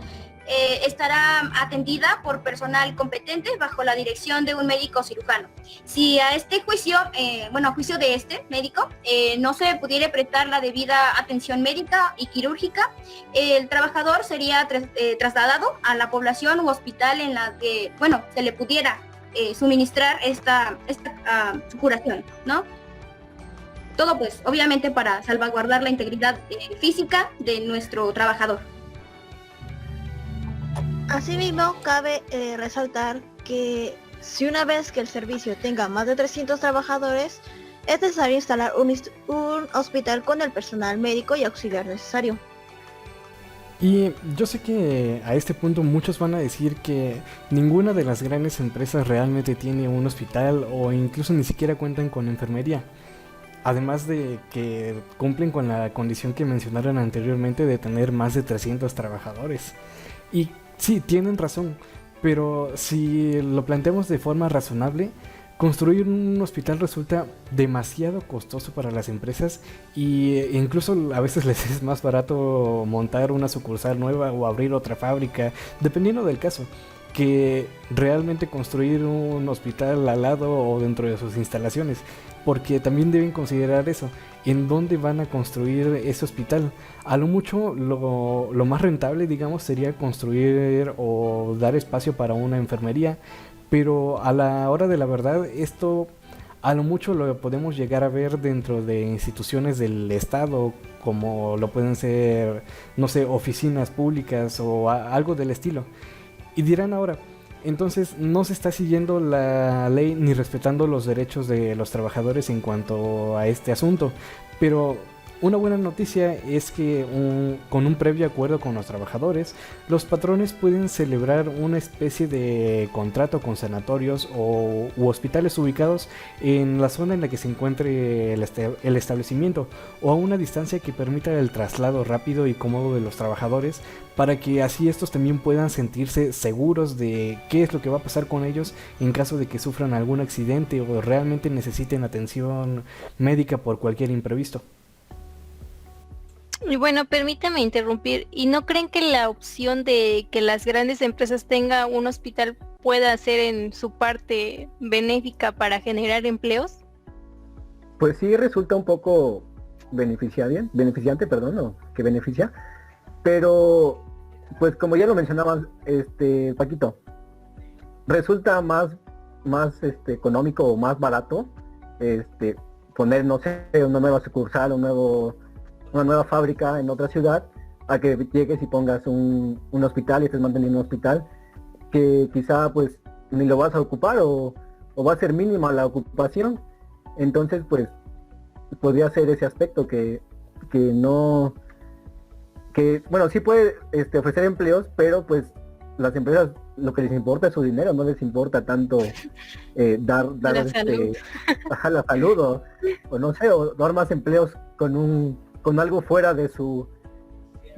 Estará atendida por personal competente bajo la dirección de un médico cirujano. Si a este juicio, a juicio de este médico, no se pudiera prestar la debida atención médica y quirúrgica, el trabajador sería trasladado a la población u hospital en la que, se le pudiera suministrar esta curación, ¿no? Todo pues, obviamente para salvaguardar la integridad física de nuestro trabajador. Asimismo, cabe resaltar que si una vez que el servicio tenga más de 300 trabajadores, es necesario instalar un hospital con el personal médico y auxiliar necesario. Y yo sé que a este punto muchos van a decir que ninguna de las grandes empresas realmente tiene un hospital o incluso ni siquiera cuentan con enfermería. Además de que cumplen con la condición que mencionaron anteriormente de tener más de 300 trabajadores. Y sí, tienen razón, pero si lo planteamos de forma razonable, construir un hospital resulta demasiado costoso para las empresas e incluso a veces les es más barato montar una sucursal nueva o abrir otra fábrica, dependiendo del caso, que realmente construir un hospital al lado o dentro de sus instalaciones, porque también deben considerar eso, en dónde van a construir ese hospital. A lo mucho lo más rentable, digamos, sería construir o dar espacio para una enfermería, pero a la hora de la verdad esto a lo mucho lo podemos llegar a ver dentro de instituciones del Estado, como lo pueden ser, no sé, oficinas públicas o algo del estilo. Y dirán ahora, entonces no se está siguiendo la ley ni respetando los derechos de los trabajadores en cuanto a este asunto, pero una buena noticia es que con un previo acuerdo con los trabajadores, los patrones pueden celebrar una especie de contrato con sanatorios u hospitales ubicados en la zona en la que se encuentre el establecimiento o a una distancia que permita el traslado rápido y cómodo de los trabajadores, para que así estos también puedan sentirse seguros de qué es lo que va a pasar con ellos en caso de que sufran algún accidente o realmente necesiten atención médica por cualquier imprevisto. Y bueno, permítame interrumpir. ¿Y no creen que la opción de que las grandes empresas tengan un hospital pueda ser en su parte benéfica para generar empleos? Pues sí resulta un poco beneficiante, o que beneficia, pero pues como ya lo mencionabas, Paquito, resulta más económico o más barato poner, no sé, una nueva sucursal, una nueva fábrica en otra ciudad, a que llegues y pongas un hospital y estés manteniendo un hospital que quizá pues ni lo vas a ocupar o va a ser mínima la ocupación. Entonces pues podría ser ese aspecto que sí puede ofrecer empleos, pero pues las empresas lo que les importa es su dinero, no les importa tanto dar La salud. la salud o no sé, o dar más empleos con algo fuera de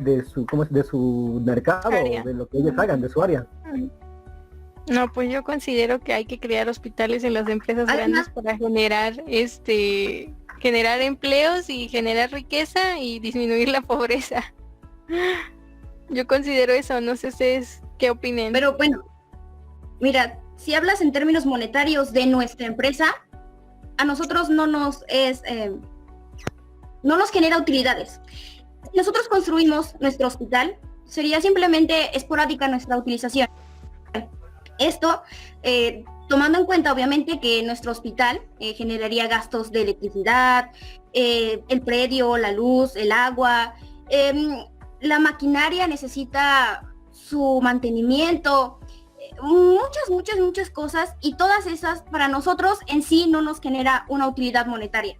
de su mercado, Área. de lo que ellos hagan, de su área. No, pues yo considero que hay que crear hospitales en las empresas Además- grandes para generar empleos y generar riqueza y disminuir la pobreza. Yo considero eso, no sé ustedes qué opinen. Pero bueno, mira, si hablas en términos monetarios de nuestra empresa, a nosotros no nos genera utilidades. Si nosotros construimos nuestro hospital, sería simplemente esporádica nuestra utilización. Esto, tomando en cuenta obviamente que nuestro hospital generaría gastos de electricidad, el predio, la luz, el agua, la maquinaria necesita su mantenimiento, muchas cosas, y todas esas para nosotros en sí no nos genera una utilidad monetaria.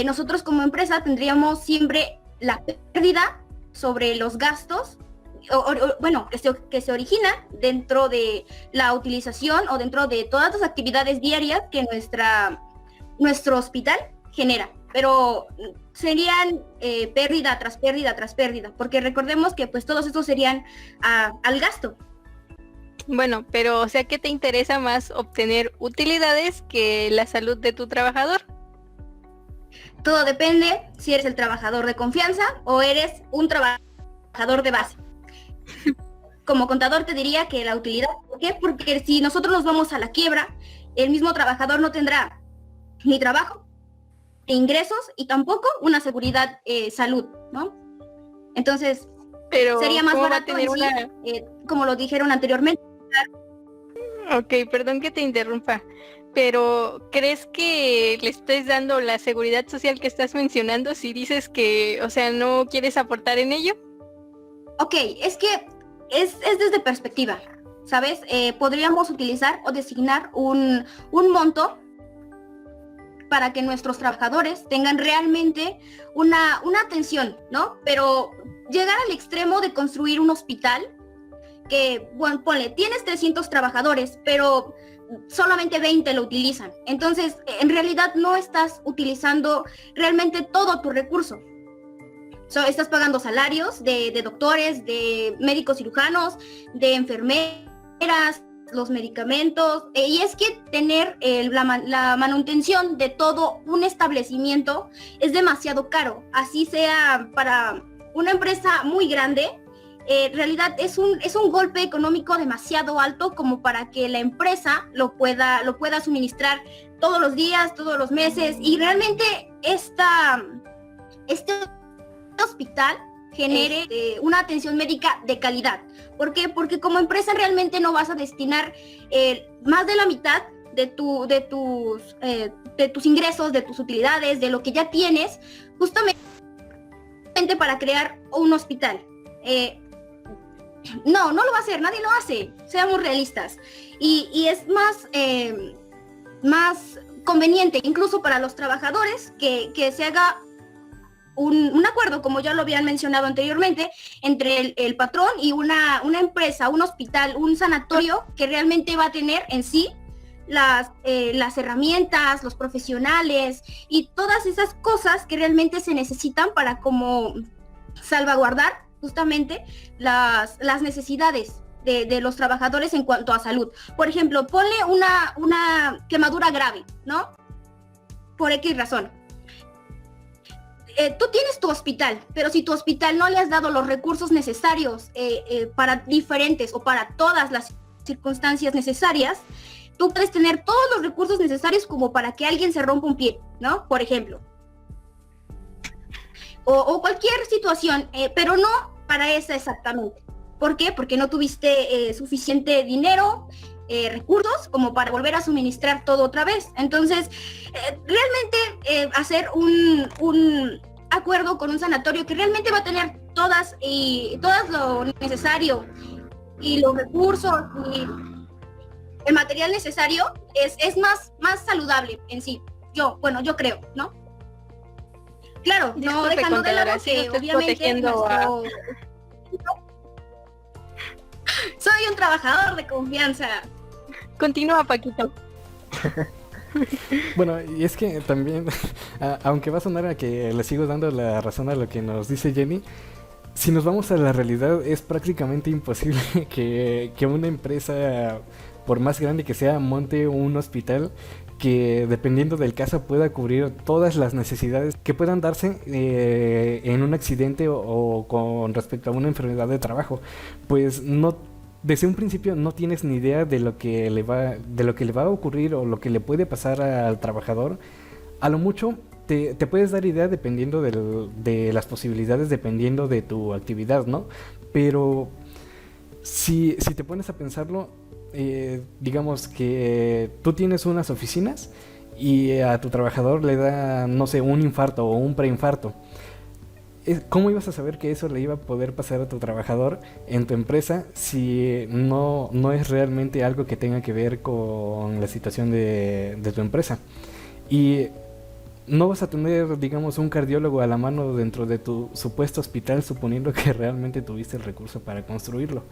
Nosotros como empresa tendríamos siempre la pérdida sobre los gastos, que se origina dentro de la utilización o dentro de todas las actividades diarias que nuestro hospital genera. Pero serían pérdida tras pérdida tras pérdida, porque recordemos que pues todos estos serían al gasto. Bueno, pero o sea, ¿qué te interesa más obtener utilidades que la salud de tu trabajador? Todo depende si eres el trabajador de confianza o eres un trabajador de base. Como contador te diría que la utilidad, ¿por qué? Porque si nosotros nos vamos a la quiebra, el mismo trabajador no tendrá ni trabajo, ni ingresos y tampoco una seguridad salud, ¿no? Entonces, Pero sería más ¿cómo va a barato tener en sí, una... como lo dijeron anteriormente. Ok, perdón que te interrumpa, pero ¿crees que le estés dando la seguridad social que estás mencionando si dices que, o sea, no quieres aportar en ello? Ok, es que es desde perspectiva, ¿sabes? Podríamos utilizar o designar un monto para que nuestros trabajadores tengan realmente una atención, ¿no? Pero llegar al extremo de construir un hospital que, bueno, ponle, tienes 300 trabajadores, pero solamente 20 lo utilizan. Entonces, en realidad no estás utilizando realmente todo tu recurso. Estás pagando salarios de doctores, de médicos cirujanos, de enfermeras, los medicamentos, y es que tener la manutención de todo un establecimiento es demasiado caro, así sea para una empresa muy grande. En realidad es un golpe económico demasiado alto como para que la empresa lo pueda suministrar todos los días, todos los meses, y realmente este hospital genere una atención médica de calidad. ¿Por qué? Porque como empresa realmente no vas a destinar más de la mitad de tus ingresos, de tus utilidades, de lo que ya tienes, justamente para crear un hospital. No lo va a hacer, nadie lo hace, seamos realistas. Y es más conveniente, incluso para los trabajadores, que se haga un acuerdo, como ya lo habían mencionado anteriormente, entre el patrón y una empresa, un hospital, un sanatorio que realmente va a tener en sí las herramientas, los profesionales y todas esas cosas que realmente se necesitan para como salvaguardar justamente las necesidades de los trabajadores en cuanto a salud. Por ejemplo, ponle una quemadura grave, ¿no? Por X razón. Tú tienes tu hospital, pero si tu hospital no le has dado los recursos necesarios para diferentes o para todas las circunstancias necesarias, tú puedes tener todos los recursos necesarios como para que alguien se rompa un pie, ¿no? Por ejemplo. O cualquier situación, pero no para esa exactamente. ¿Por qué? Porque no tuviste suficiente dinero, recursos como para volver a suministrar todo otra vez. Entonces, realmente hacer un acuerdo con un sanatorio que realmente va a tener todas lo necesario y los recursos y el material necesario es más saludable en sí. Yo creo, ¿no? Claro, Disculpe, no dejando de lado contadora, sí, que estoy obviamente protegiendo soy un trabajador de confianza. Continúa, Paquito. Bueno, y es que también, aunque va a sonar a que le sigo dando la razón a lo que nos dice Jenny, si nos vamos a la realidad es prácticamente imposible que una empresa, por más grande que sea, monte un hospital que dependiendo del caso pueda cubrir todas las necesidades que puedan darse en un accidente o con respecto a una enfermedad de trabajo. Pues no, desde un principio no tienes ni idea de lo que le va a ocurrir o lo que le puede pasar al trabajador. A lo mucho te puedes dar idea dependiendo de las posibilidades, dependiendo de tu actividad, ¿no? Pero si te pones a pensarlo, digamos que tú tienes unas oficinas y a tu trabajador le da, no sé, un infarto o un preinfarto. ¿Cómo ibas a saber que eso le iba a poder pasar a tu trabajador en tu empresa si no es realmente algo que tenga que ver con la situación de tu empresa? Y no vas a tener, digamos, un cardiólogo a la mano dentro de tu supuesto hospital, suponiendo que realmente tuviste el recurso para construirlo.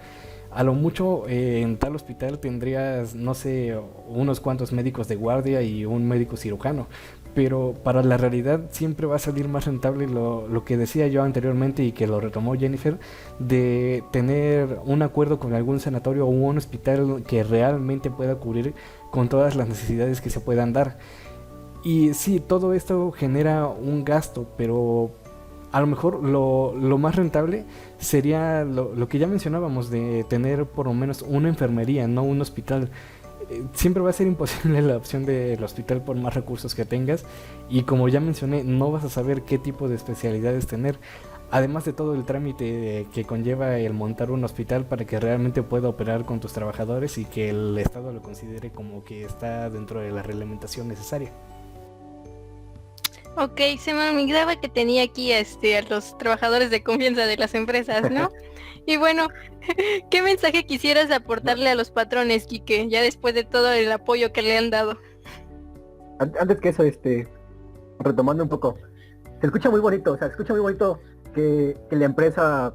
A lo mucho en tal hospital tendrías, no sé, unos cuantos médicos de guardia y un médico cirujano, pero para la realidad siempre va a salir más rentable lo que decía yo anteriormente y que lo retomó Jennifer, de tener un acuerdo con algún sanatorio o un hospital que realmente pueda cubrir con todas las necesidades que se puedan dar. Y sí, todo esto genera un gasto, pero a lo mejor lo más rentable sería lo que ya mencionábamos, de tener por lo menos una enfermería, no un hospital. Siempre va a ser imposible la opción del hospital por más recursos que tengas, y como ya mencioné, no vas a saber qué tipo de especialidades tener. Además de todo el trámite que conlleva el montar un hospital para que realmente pueda operar con tus trabajadores y que el Estado lo considere como que está dentro de la reglamentación necesaria. Ok, se me olvidaba que tenía aquí a los trabajadores de confianza de las empresas, ¿no? Y bueno, ¿qué mensaje quisieras aportarle a los patrones, Quique, ya después de todo el apoyo que le han dado? Antes que eso, retomando un poco, se escucha muy bonito, o sea, se escucha muy bonito que la empresa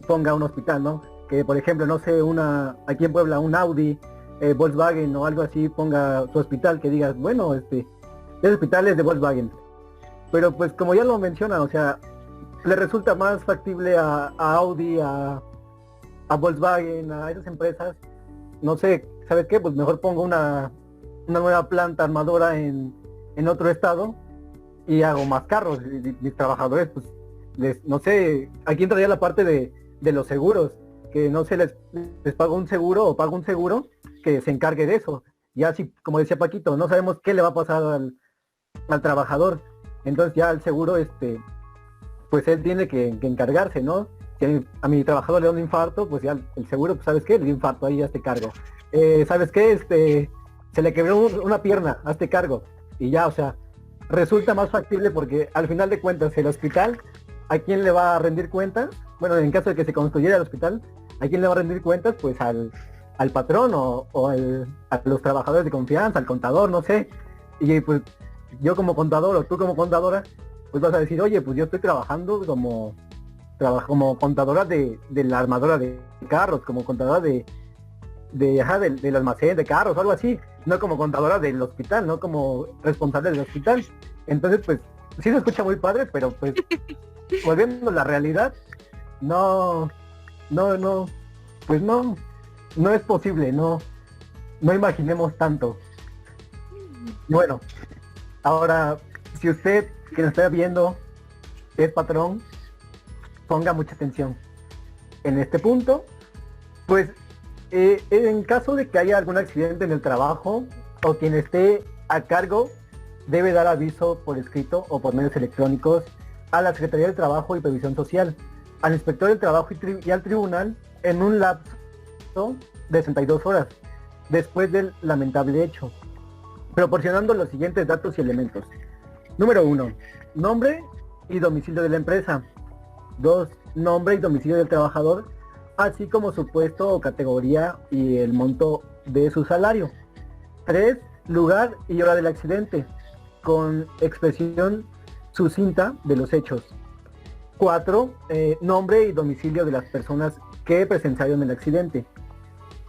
ponga un hospital, ¿no? Que por ejemplo, no sé, aquí en Puebla, un Audi, Volkswagen o algo así ponga su hospital, que digas, bueno, este hospital es de Volkswagen. Pero pues como ya lo mencionan, o sea, le resulta más factible a Audi, a Volkswagen, a esas empresas, no sé, ¿sabes qué? Pues mejor pongo una nueva planta armadora en otro estado y hago más carros. Y mis trabajadores, pues, no sé, aquí entraría la parte de los seguros, que no sé, les pago un seguro o pago un seguro que se encargue de eso. Ya así, como decía Paquito, no sabemos qué le va a pasar al trabajador. Entonces ya el seguro, pues él tiene que encargarse, ¿no? Si a mi trabajador le da un infarto, pues ya el seguro, pues ¿sabes qué? El infarto, ahí ya te cargo. ¿Sabes qué? Se le quebró una pierna, hazte cargo. Y ya, o sea, resulta más factible porque al final de cuentas el hospital, ¿a quién le va a rendir cuentas? Bueno, en caso de que se construyera el hospital, ¿a quién le va a rendir cuentas? Pues al patrón o a los trabajadores de confianza, al contador, no sé. Y pues yo como contador o tú como contadora, pues vas a decir, oye, pues yo estoy trabajando como contadora de la armadora de carros, como contadora del almacén de carros o algo así, no como contadora del hospital, no como responsable del hospital. Entonces, pues, sí se escucha muy padre, pero pues, volviendo a la realidad, pues no es posible, no imaginemos tanto. Bueno, ahora, si usted que nos está viendo es patrón, ponga mucha atención en este punto. Pues en caso de que haya algún accidente en el trabajo o quien esté a cargo, debe dar aviso por escrito o por medios electrónicos a la Secretaría del Trabajo y Previsión Social, al inspector del trabajo y al tribunal en un lapso de 62 horas después del lamentable hecho, proporcionando los siguientes datos y elementos. Número 1, nombre y domicilio de la empresa. 2, nombre y domicilio del trabajador, así como su puesto o categoría y el monto de su salario. 3, lugar y hora del accidente, con expresión sucinta de los hechos. 4, nombre y domicilio de las personas que presenciaron el accidente.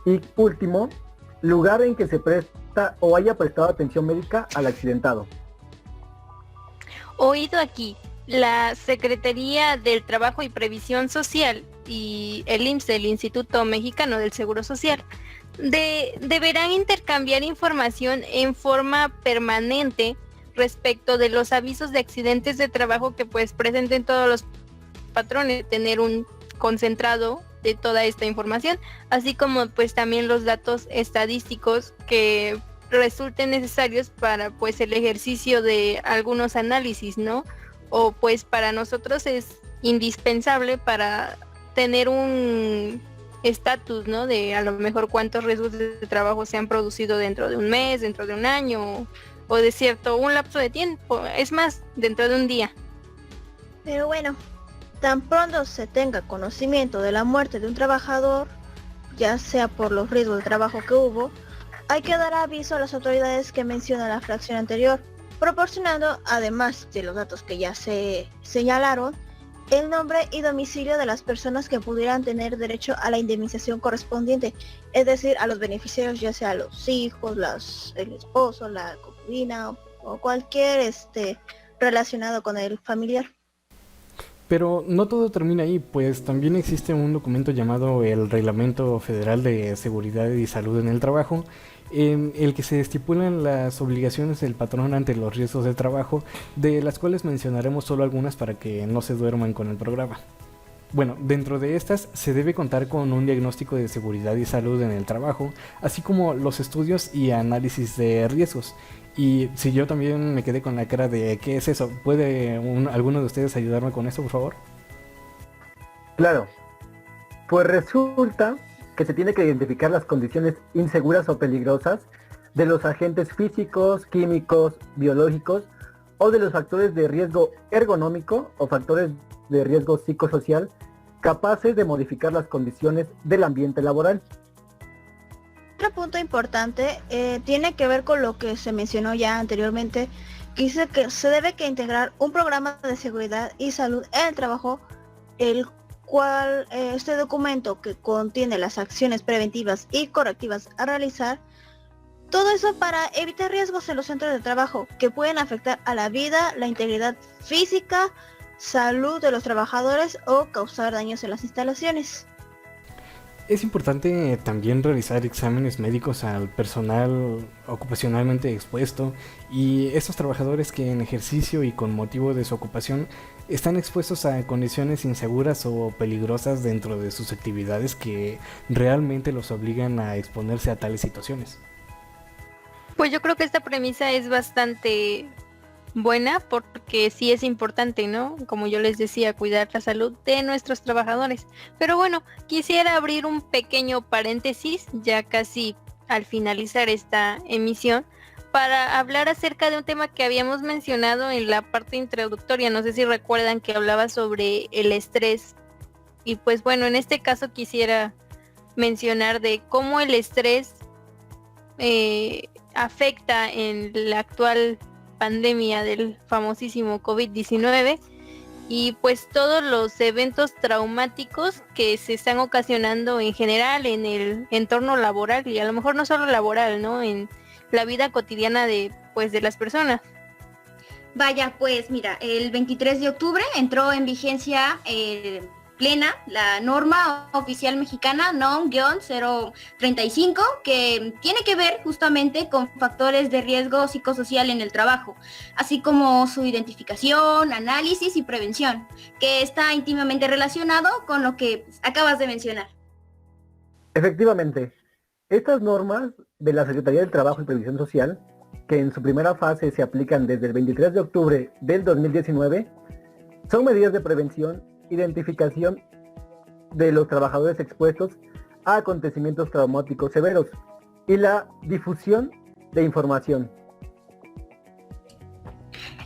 Y último, lugar en que se presta o haya prestado atención médica al accidentado. Oído aquí, la Secretaría del Trabajo y Previsión Social y el IMSS, el Instituto Mexicano del Seguro Social, deberán intercambiar información en forma permanente respecto de los avisos de accidentes de trabajo que pues presenten todos los patrones, tener un concentrado de toda esta información, así como pues también los datos estadísticos que resulten necesarios para pues el ejercicio de algunos análisis, ¿no? O pues para nosotros es indispensable para tener un estatus, ¿no? De a lo mejor cuántos riesgos de trabajo se han producido dentro de un mes, dentro de un año o de cierto un lapso de tiempo, es más, dentro de un día. Pero bueno, tan pronto se tenga conocimiento de la muerte de un trabajador, ya sea por los riesgos de trabajo que hubo, hay que dar aviso a las autoridades que menciona la fracción anterior, proporcionando, además de los datos que ya se señalaron, el nombre y domicilio de las personas que pudieran tener derecho a la indemnización correspondiente, es decir, a los beneficiarios, ya sea los hijos, el esposo, la concubina o cualquier relacionado con el familiar. Pero no todo termina ahí, pues también existe un documento llamado el Reglamento Federal de Seguridad y Salud en el Trabajo, en el que se estipulan las obligaciones del patrón ante los riesgos de trabajo, de las cuales mencionaremos solo algunas para que no se duerman con el programa. Bueno, dentro de estas se debe contar con un diagnóstico de seguridad y salud en el trabajo, así como los estudios y análisis de riesgos. Y si yo también me quedé con la cara de ¿qué es eso? ¿Puede alguno de ustedes ayudarme con esto, por favor? Claro, pues resulta que se tiene que identificar las condiciones inseguras o peligrosas de los agentes físicos, químicos, biológicos o de los factores de riesgo ergonómico o factores de riesgo psicosocial capaces de modificar las condiciones del ambiente laboral. Otro punto importante tiene que ver con lo que se mencionó ya anteriormente, que dice que se debe que integrar un programa de seguridad y salud en el trabajo, el cual este documento que contiene las acciones preventivas y correctivas a realizar, todo eso para evitar riesgos en los centros de trabajo que pueden afectar a la vida, la integridad física, salud de los trabajadores o causar daños en las instalaciones. Es importante también realizar exámenes médicos al personal ocupacionalmente expuesto y estos trabajadores que en ejercicio y con motivo de su ocupación están expuestos a condiciones inseguras o peligrosas dentro de sus actividades que realmente los obligan a exponerse a tales situaciones. Pues yo creo que esta premisa es bastante buena porque sí es importante, ¿no? Como yo les decía, cuidar la salud de nuestros trabajadores. Pero bueno, quisiera abrir un pequeño paréntesis, ya casi al finalizar esta emisión, para hablar acerca de un tema que habíamos mencionado en la parte introductoria. No sé si recuerdan que hablaba sobre el estrés. Y pues bueno, en este caso quisiera mencionar de cómo el estrés afecta en la actual pandemia del famosísimo COVID-19 y pues todos los eventos traumáticos que se están ocasionando en general en el entorno laboral y a lo mejor no solo laboral, ¿no? En la vida cotidiana de las personas. Vaya, pues mira, el 23 de octubre entró en vigencia plena la norma oficial mexicana NOM-035, que tiene que ver justamente con factores de riesgo psicosocial en el trabajo, así como su identificación, análisis y prevención, que está íntimamente relacionado con lo que acabas de mencionar. Efectivamente, estas normas de la Secretaría del Trabajo y Previsión Social, que en su primera fase se aplican desde el 23 de octubre del 2019, son medidas de prevención, identificación de los trabajadores expuestos a acontecimientos traumáticos severos y la difusión de información.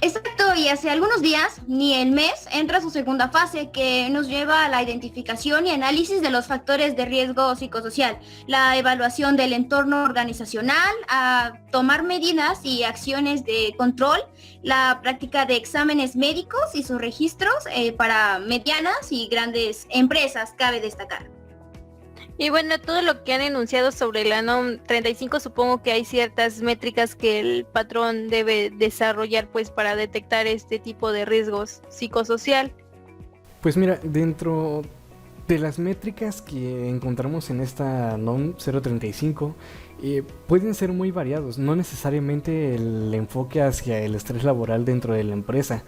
Exacto, y hace algunos días, ni el mes, entra su segunda fase, que nos lleva a la identificación y análisis de los factores de riesgo psicosocial, la evaluación del entorno organizacional, a tomar medidas y acciones de control, la práctica de exámenes médicos y sus registros para medianas y grandes empresas, cabe destacar. Y bueno, todo lo que han enunciado sobre la NOM 35, supongo que hay ciertas métricas que el patrón debe desarrollar pues para detectar este tipo de riesgos psicosocial. Pues mira, dentro de las métricas que encontramos en esta NOM 035, pueden ser muy variados, no necesariamente el enfoque hacia el estrés laboral dentro de la empresa.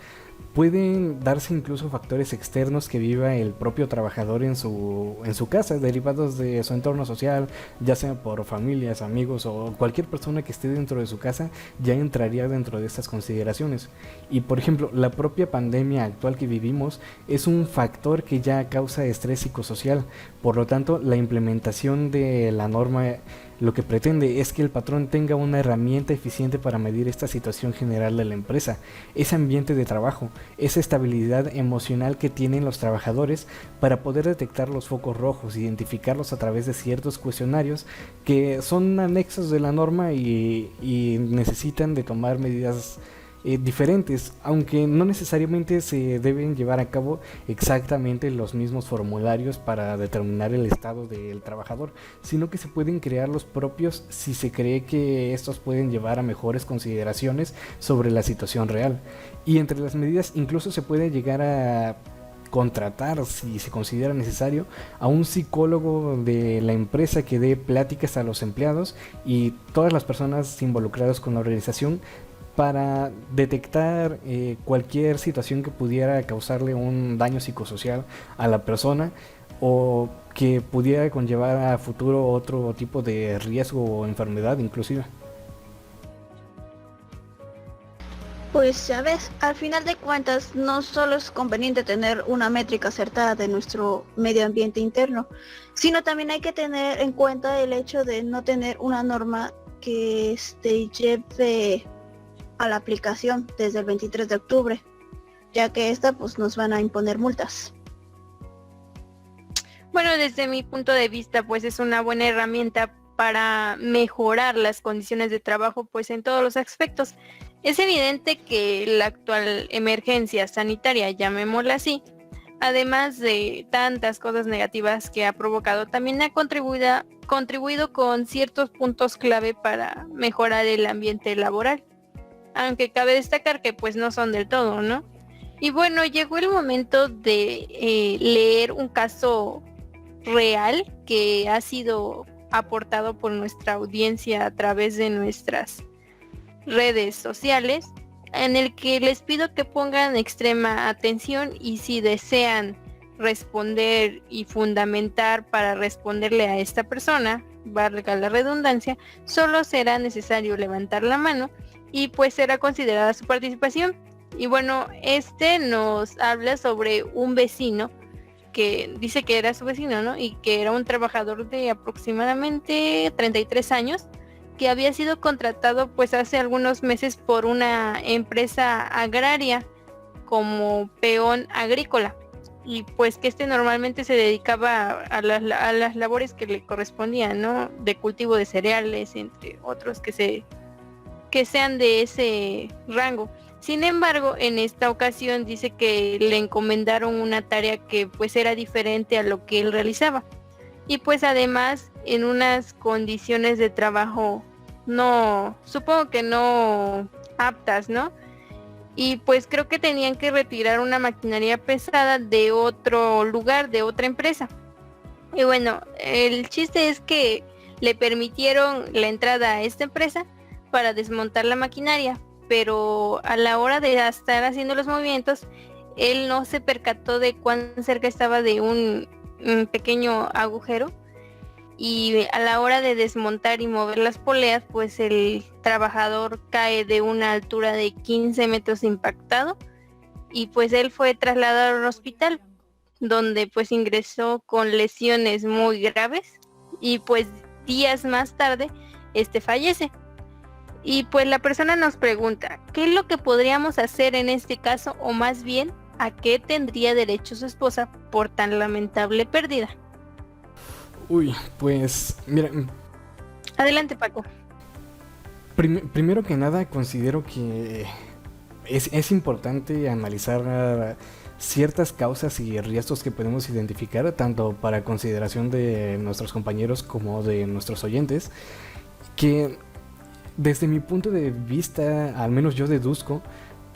Pueden darse incluso factores externos que viva el propio trabajador en su casa, derivados de su entorno social, ya sea por familias, amigos o cualquier persona que esté dentro de su casa, ya entraría dentro de estas consideraciones. Y por ejemplo, la propia pandemia actual que vivimos es un factor que ya causa estrés psicosocial. Por lo tanto, la implementación de la norma lo que pretende es que el patrón tenga una herramienta eficiente para medir esta situación general de la empresa, ese ambiente de trabajo, esa estabilidad emocional que tienen los trabajadores para poder detectar los focos rojos, identificarlos a través de ciertos cuestionarios que son anexos de la norma y necesitan de tomar medidas diferentes, aunque no necesariamente se deben llevar a cabo exactamente los mismos formularios para determinar el estado del trabajador, sino que se pueden crear los propios si se cree que estos pueden llevar a mejores consideraciones sobre la situación real. Y entre las medidas incluso se puede llegar a contratar, si se considera necesario, a un psicólogo de la empresa que dé pláticas a los empleados y todas las personas involucradas con la organización para detectar cualquier situación que pudiera causarle un daño psicosocial a la persona o que pudiera conllevar a futuro otro tipo de riesgo o enfermedad inclusive. Pues sabes, al final de cuentas no solo es conveniente tener una métrica acertada de nuestro medio ambiente interno, sino también hay que tener en cuenta el hecho de no tener una norma que lleve a la aplicación desde el 23 de octubre, ya que esta pues nos van a imponer multas. Bueno, desde mi punto de vista, pues es una buena herramienta para mejorar las condiciones de trabajo, pues en todos los aspectos. Es evidente que la actual emergencia sanitaria, llamémosla así, además de tantas cosas negativas que ha provocado, también ha contribuido con ciertos puntos clave para mejorar el ambiente laboral. Aunque cabe destacar que pues no son del todo, ¿no? Y bueno, llegó el momento de leer un caso real que ha sido aportado por nuestra audiencia a través de nuestras redes sociales, en el que les pido que pongan extrema atención y si desean responder y fundamentar para responderle a esta persona, valga la redundancia, solo será necesario levantar la mano y pues será considerada su participación. Y bueno, nos habla sobre un vecino que dice que era su vecino, ¿no? Y que era un trabajador de aproximadamente 33 años que había sido contratado pues hace algunos meses por una empresa agraria como peón agrícola, y pues que normalmente se dedicaba a las labores que le correspondían, ¿no? De cultivo de cereales, entre otros que sean de ese rango. Sin embargo, en esta ocasión dice que le encomendaron una tarea que pues era diferente a lo que él realizaba. Y pues además en unas condiciones de trabajo supongo que no aptas, ¿no? Y pues creo que tenían que retirar una maquinaria pesada de otro lugar, de otra empresa. Y bueno, el chiste es que le permitieron la entrada a esta empresa para desmontar la maquinaria, pero a la hora de estar haciendo los movimientos, él no se percató de cuán cerca estaba de un pequeño agujero, y a la hora de desmontar y mover las poleas, pues el trabajador cae de una altura de 15 metros impactado, y pues él fue trasladado al hospital, donde pues ingresó con lesiones muy graves, y pues días más tarde fallece. Y pues la persona nos pregunta, ¿qué es lo que podríamos hacer en este caso? O más bien, ¿a qué tendría derecho su esposa por tan lamentable pérdida? Uy, pues mira, Adelante, Paco. primero que nada considero que es importante analizar ciertas causas y riesgos que podemos identificar, tanto para consideración de nuestros compañeros como de nuestros oyentes, que desde mi punto de vista, al menos yo deduzco,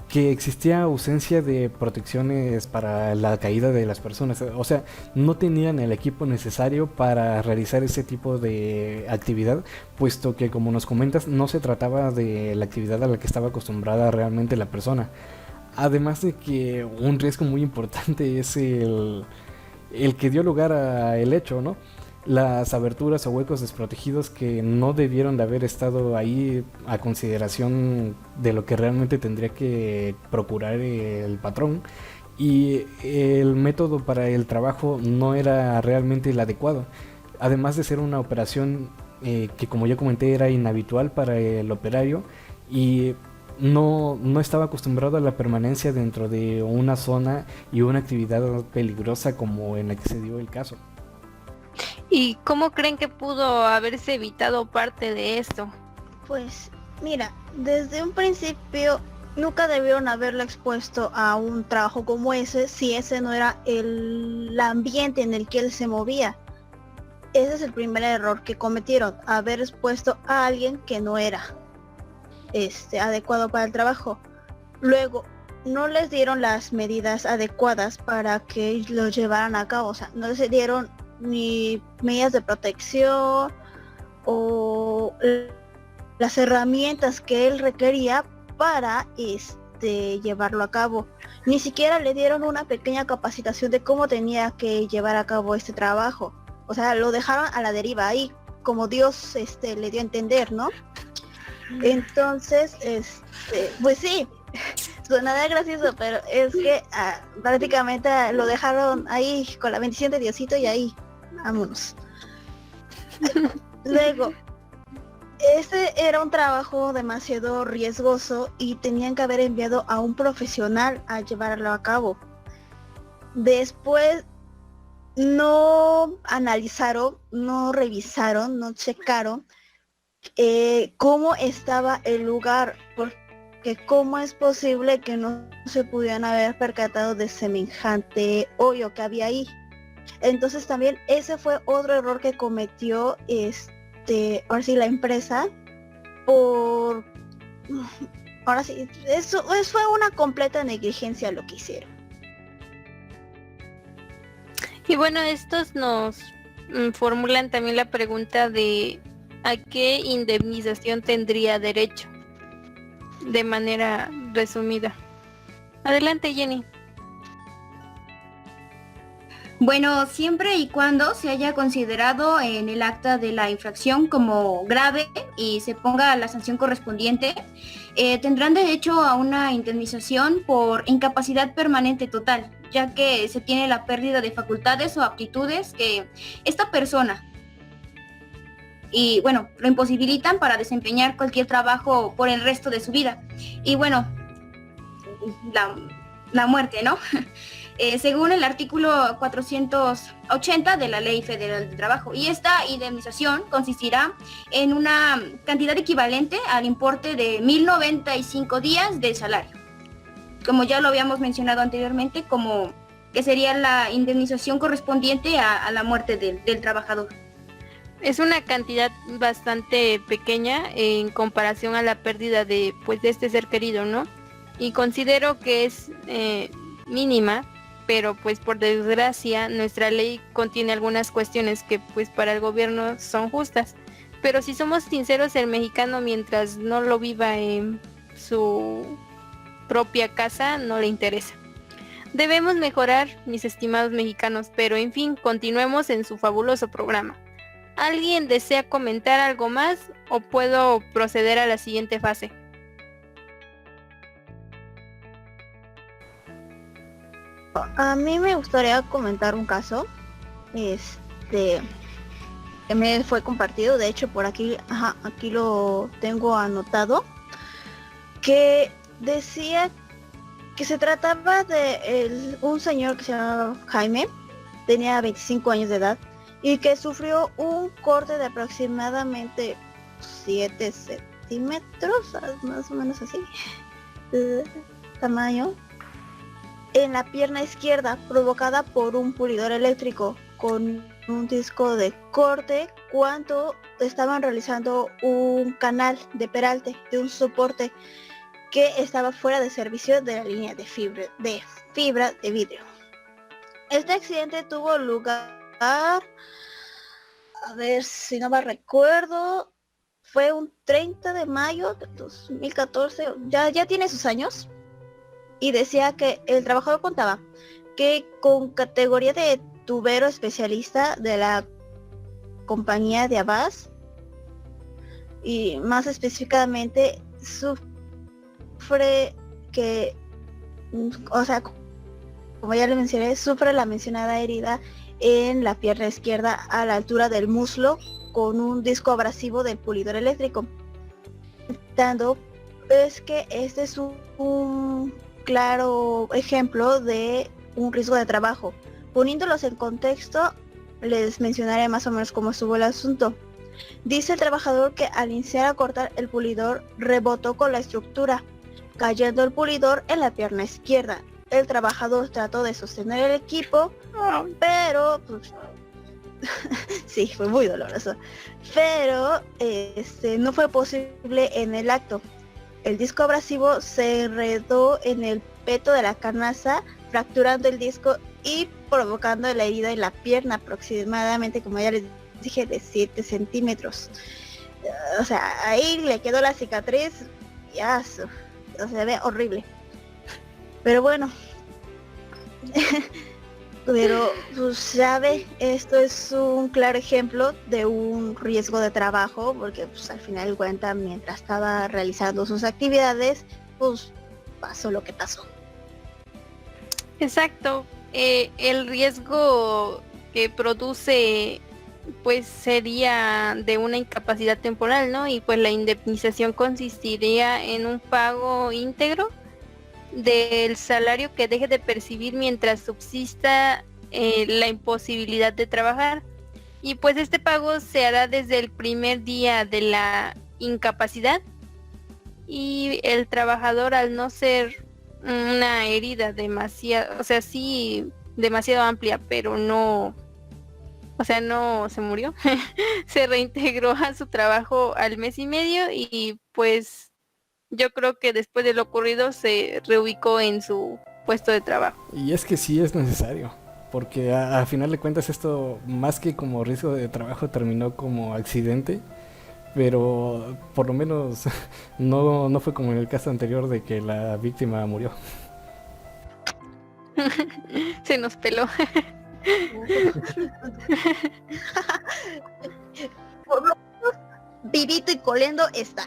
que existía ausencia de protecciones para la caída de las personas. O sea, no tenían el equipo necesario para realizar ese tipo de actividad, puesto que, como nos comentas, no se trataba de la actividad a la que estaba acostumbrada realmente la persona. Además de que un riesgo muy importante es el que dio lugar a el hecho, ¿no? Las aberturas o huecos desprotegidos que no debieron de haber estado ahí a consideración de lo que realmente tendría que procurar el patrón, y el método para el trabajo no era realmente el adecuado, además de ser una operación que, como ya comenté, era inhabitual para el operario, y no estaba acostumbrado a la permanencia dentro de una zona y una actividad peligrosa como en la que se dio el caso. ¿Y cómo creen que pudo haberse evitado parte de esto? Pues mira, desde un principio nunca debieron haberlo expuesto a un trabajo como ese si ese no era el ambiente en el que él se movía. Ese es el primer error que cometieron, haber expuesto a alguien que no era adecuado para el trabajo. Luego, no les dieron las medidas adecuadas para que lo llevaran a cabo, o sea, no les dieron ni medidas de protección o las herramientas que él requería para llevarlo a cabo. Ni siquiera le dieron una pequeña capacitación de cómo tenía que llevar a cabo este trabajo. O sea, lo dejaron a la deriva ahí, como Dios le dio a entender, ¿no? Entonces, pues sí, suena gracioso, pero es que prácticamente lo dejaron ahí con la bendición de Diosito y ahí, vámonos. Luego, ese era un trabajo demasiado riesgoso y tenían que haber enviado a un profesional a llevarlo a cabo. Después, no analizaron, no revisaron, no checaron cómo estaba el lugar, porque cómo es posible que no se pudieran haber percatado de semejante hoyo que había ahí. Entonces también ese fue otro error que cometió ahora sí la empresa, ahora sí, eso fue una completa negligencia lo que hicieron. Y bueno, estos nos formulan también la pregunta de ¿a qué indemnización tendría derecho? De manera resumida. Adelante, Jenny. Bueno, siempre y cuando se haya considerado en el acta de la infracción como grave y se ponga la sanción correspondiente, tendrán derecho a una indemnización por incapacidad permanente total, ya que se tiene la pérdida de facultades o aptitudes que esta persona y bueno, lo imposibilitan para desempeñar cualquier trabajo por el resto de su vida. Y bueno, la muerte, ¿no? Según el artículo 480 de la Ley Federal del Trabajo. Y esta indemnización consistirá en una cantidad equivalente al importe de 1.095 días de salario. Como ya lo habíamos mencionado anteriormente, como que sería la indemnización correspondiente a la muerte del trabajador. Es una cantidad bastante pequeña en comparación a la pérdida de este ser querido, ¿no? Y considero que es mínima, pero pues por desgracia nuestra ley contiene algunas cuestiones que pues para el gobierno son justas. Pero si somos sinceros, el mexicano, mientras no lo viva en su propia casa, no le interesa. Debemos mejorar, mis estimados mexicanos, pero en fin, continuemos en su fabuloso programa. ¿Alguien desea comentar algo más o puedo proceder a la siguiente fase? A mí me gustaría comentar un caso que me fue compartido, de hecho por aquí, aquí lo tengo anotado, que decía que se trataba de un señor que se llamaba Jaime, tenía 25 años de edad, y que sufrió un corte de aproximadamente 7 centímetros, más o menos así, de tamaño, en la pierna izquierda provocada por un pulidor eléctrico con un disco de corte cuando estaban realizando un canal de peralte de un soporte que estaba fuera de servicio de la línea de fibra de vidrio. Este accidente tuvo lugar, a ver si no me recuerdo, fue un 30 de mayo de 2014, ya tiene sus años, y decía que el trabajador contaba que con categoría de tubero especialista de la compañía de Abbas, y más específicamente sufre que, o sea, como ya le mencioné, sufre la mencionada herida en la pierna izquierda a la altura del muslo con un disco abrasivo del pulidor eléctrico. Dando es que este es un claro ejemplo de un riesgo de trabajo. Poniéndolos en contexto, les mencionaré más o menos cómo estuvo el asunto. Dice el trabajador que al iniciar a cortar el pulidor rebotó con la estructura, cayendo el pulidor en la pierna izquierda. El trabajador trató de sostener el equipo, pero pues, sí, fue muy doloroso, pero no fue posible en el acto. El disco abrasivo se enredó en el peto de la carnaza, fracturando el disco y provocando la herida en la pierna, aproximadamente, como ya les dije, de 7 centímetros. O sea, ahí le quedó la cicatriz, ya, o sea, ve horrible. Pero bueno, pero pues sabe, esto es un claro ejemplo de un riesgo de trabajo, porque pues al final de cuentas, mientras estaba realizando sus actividades, pues pasó lo que pasó. Exacto. El riesgo que produce pues sería de una incapacidad temporal, ¿no? Y pues la indemnización consistiría en un pago íntegro del salario que deje de percibir mientras subsista la imposibilidad de trabajar. Y pues este pago se hará desde el primer día de la incapacidad, y el trabajador, al no ser una herida demasiado, o sea, sí, demasiado amplia, pero no, o sea, no se murió, se reintegró a su trabajo al mes y medio, y pues yo creo que después de lo ocurrido se reubicó en su puesto de trabajo. Y es que sí es necesario, porque a final de cuentas esto, más que como riesgo de trabajo, terminó como accidente, pero por lo menos no fue como en el caso anterior de que la víctima murió. Se nos peló. Por lo menos, vivito y colendo está.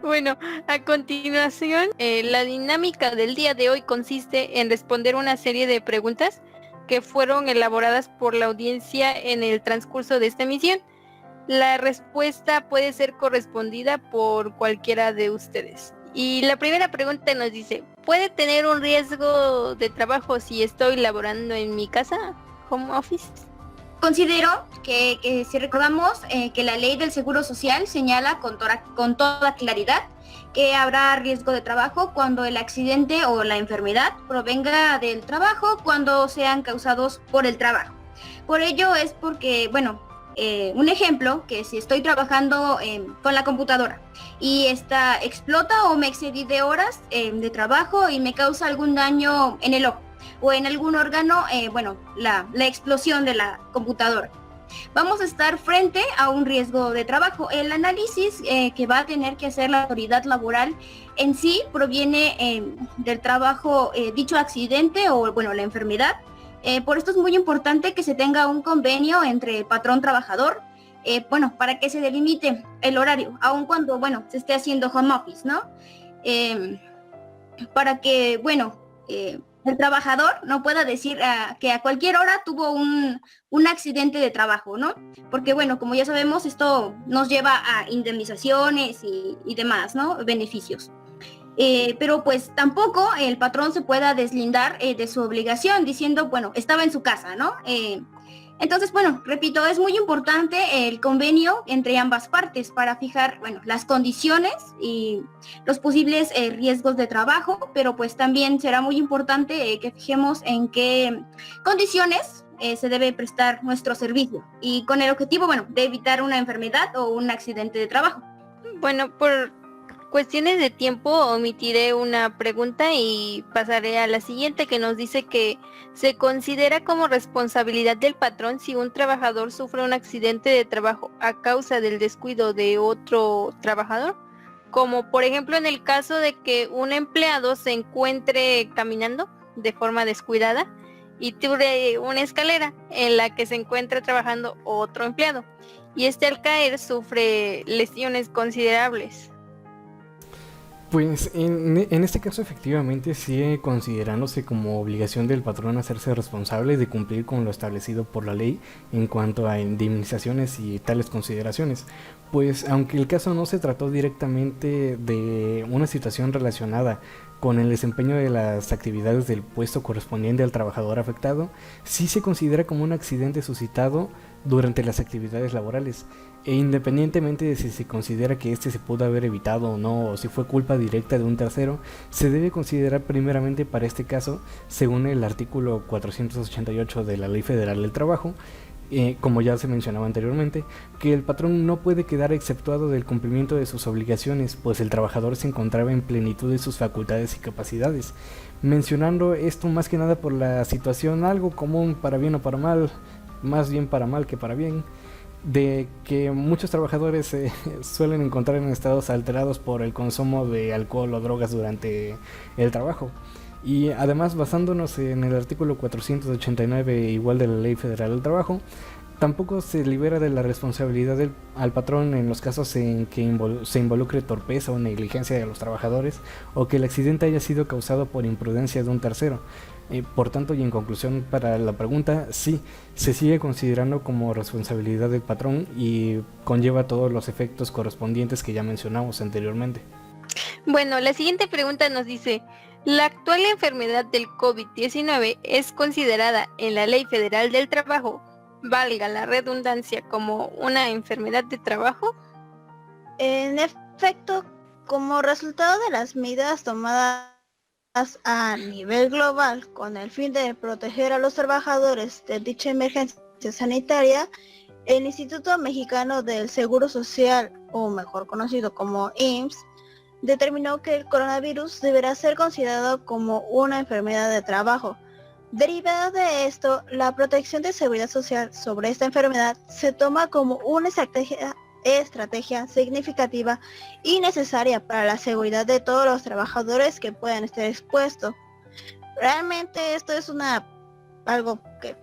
Bueno, a continuación, la dinámica del día de hoy consiste en responder una serie de preguntas que fueron elaboradas por la audiencia en el transcurso de esta emisión. La respuesta puede ser correspondida por cualquiera de ustedes. Y la primera pregunta nos dice: ¿puede tener un riesgo de trabajo si estoy laborando en mi casa, home office? Considero que si recordamos que la ley del Seguro Social señala con toda claridad que habrá riesgo de trabajo cuando el accidente o la enfermedad provenga del trabajo, cuando sean causados por el trabajo. Por ello es porque, bueno, un ejemplo, que si estoy trabajando con la computadora y esta explota o me excedí de horas de trabajo y me causa algún daño en el ojo o en algún órgano, bueno, la explosión de la computadora, vamos a estar frente a un riesgo de trabajo. El análisis que va a tener que hacer la autoridad laboral en sí proviene del trabajo, dicho accidente o, bueno, la enfermedad. Por esto es muy importante que se tenga un convenio entre el patrón-trabajador, bueno, para que se delimite el horario, aun cuando, bueno, se esté haciendo home office, ¿no? Para que, bueno, el trabajador no pueda decir que a cualquier hora tuvo un accidente de trabajo, ¿no? Porque, bueno, como ya sabemos, esto nos lleva a indemnizaciones y demás, ¿no? Beneficios. Pero pues tampoco el patrón se pueda deslindar de su obligación diciendo, bueno, estaba en su casa, ¿no? Entonces, bueno, repito, es muy importante el convenio entre ambas partes para fijar, bueno, las condiciones y los posibles riesgos de trabajo, pero pues también será muy importante que fijemos en qué condiciones se debe prestar nuestro servicio y con el objetivo, bueno, de evitar una enfermedad o un accidente de trabajo. Bueno, por cuestiones de tiempo omitiré una pregunta y pasaré a la siguiente, que nos dice que se considera como responsabilidad del patrón si un trabajador sufre un accidente de trabajo a causa del descuido de otro trabajador, como por ejemplo en el caso de que un empleado se encuentre caminando de forma descuidada y tire una escalera en la que se encuentra trabajando otro empleado y este al caer sufre lesiones considerables. Pues en este caso efectivamente sigue considerándose como obligación del patrón hacerse responsable de cumplir con lo establecido por la ley en cuanto a indemnizaciones y tales consideraciones. Pues aunque el caso no se trató directamente de una situación relacionada con el desempeño de las actividades del puesto correspondiente al trabajador afectado, sí se considera como un accidente suscitado durante las actividades laborales, e independientemente de si se considera que este se pudo haber evitado o no, o si fue culpa directa de un tercero, se debe considerar primeramente para este caso, según el artículo 488 de la Ley Federal del Trabajo, como ya se mencionaba anteriormente, que el patrón no puede quedar exceptuado del cumplimiento de sus obligaciones, pues el trabajador se encontraba en plenitud de sus facultades y capacidades. Mencionando esto más que nada por la situación algo común, para bien o para mal, más bien para mal que para bien, de que muchos trabajadores suelen encontrar en estados alterados por el consumo de alcohol o drogas durante el trabajo. Y además, basándonos en el artículo 489 igual de la Ley Federal del Trabajo, tampoco se libera de la responsabilidad al patrón en los casos en que se involucre torpeza o negligencia de los trabajadores, o que el accidente haya sido causado por imprudencia de un tercero. Por tanto, y en conclusión para la pregunta, sí, se sigue considerando como responsabilidad del patrón y conlleva todos los efectos correspondientes que ya mencionamos anteriormente. Bueno, la siguiente pregunta nos dice, ¿la actual enfermedad del COVID-19 es considerada en la Ley Federal del Trabajo, valga la redundancia, como una enfermedad de trabajo? En efecto, como resultado de las medidas tomadas a nivel global con el fin de proteger a los trabajadores de dicha emergencia sanitaria, el Instituto Mexicano del Seguro Social, o mejor conocido como IMSS, determinó que el coronavirus deberá ser considerado como una enfermedad de trabajo. Derivada de esto, la protección de seguridad social sobre esta enfermedad se toma como una estrategia significativa y necesaria para la seguridad de todos los trabajadores que puedan estar expuestos. Realmente esto es algo que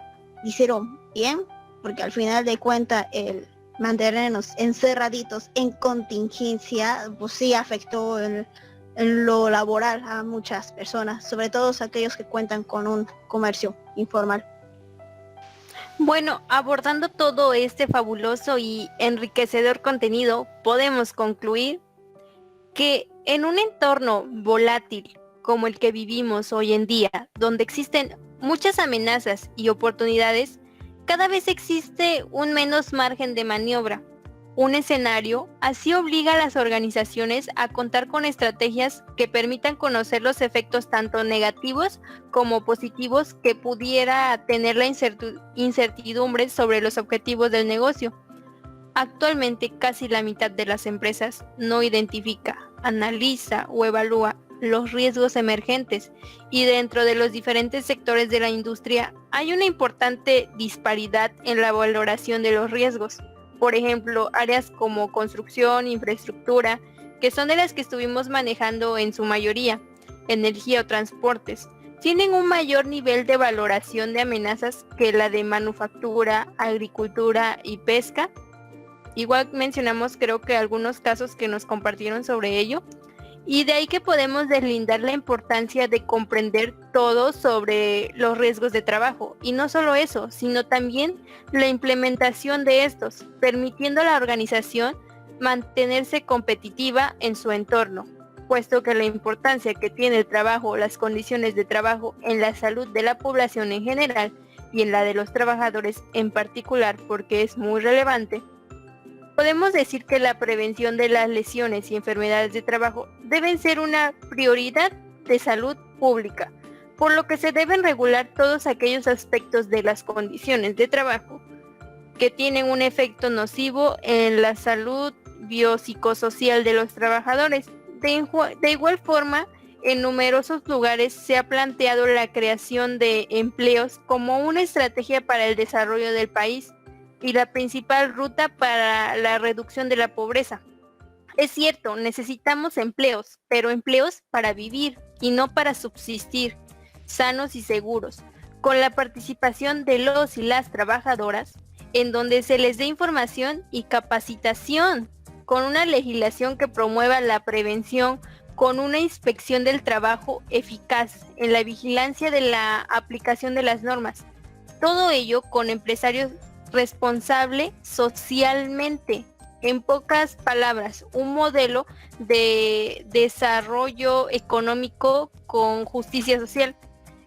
hicieron bien, porque al final de cuentas el mantenernos encerraditos en contingencia pues sí afectó en lo laboral a muchas personas, sobre todo aquellos que cuentan con un comercio informal. Bueno, abordando todo este fabuloso y enriquecedor contenido, podemos concluir que en un entorno volátil como el que vivimos hoy en día, donde existen muchas amenazas y oportunidades, cada vez existe un menos margen de maniobra. Un escenario así obliga a las organizaciones a contar con estrategias que permitan conocer los efectos tanto negativos como positivos que pudiera tener la incertidumbre sobre los objetivos del negocio. Actualmente casi la mitad de las empresas no identifica, analiza o evalúa los riesgos emergentes y dentro de los diferentes sectores de la industria hay una importante disparidad en la valoración de los riesgos. Por ejemplo, áreas como construcción, infraestructura, que son de las que estuvimos manejando en su mayoría, energía o transportes, tienen un mayor nivel de valoración de amenazas que la de manufactura, agricultura y pesca. Igual mencionamos creo que algunos casos que nos compartieron sobre ello. Y de ahí que podemos deslindar la importancia de comprender todo sobre los riesgos de trabajo. Y no solo eso, sino también la implementación de estos, permitiendo a la organización mantenerse competitiva en su entorno, puesto que la importancia que tiene el trabajo o las condiciones de trabajo en la salud de la población en general y en la de los trabajadores en particular, porque es muy relevante, podemos decir que la prevención de las lesiones y enfermedades de trabajo deben ser una prioridad de salud pública, por lo que se deben regular todos aquellos aspectos de las condiciones de trabajo que tienen un efecto nocivo en la salud biopsicosocial de los trabajadores. De igual forma, en numerosos lugares se ha planteado la creación de empleos como una estrategia para el desarrollo del país y la principal ruta para la reducción de la pobreza. Es cierto, necesitamos empleos, pero empleos para vivir y no para subsistir, sanos y seguros, con la participación de los y las trabajadoras, en donde se les dé información y capacitación, con una legislación que promueva la prevención, con una inspección del trabajo eficaz en la vigilancia de la aplicación de las normas. Todo ello con empresarios responsables socialmente. En pocas palabras, un modelo de desarrollo económico con justicia social.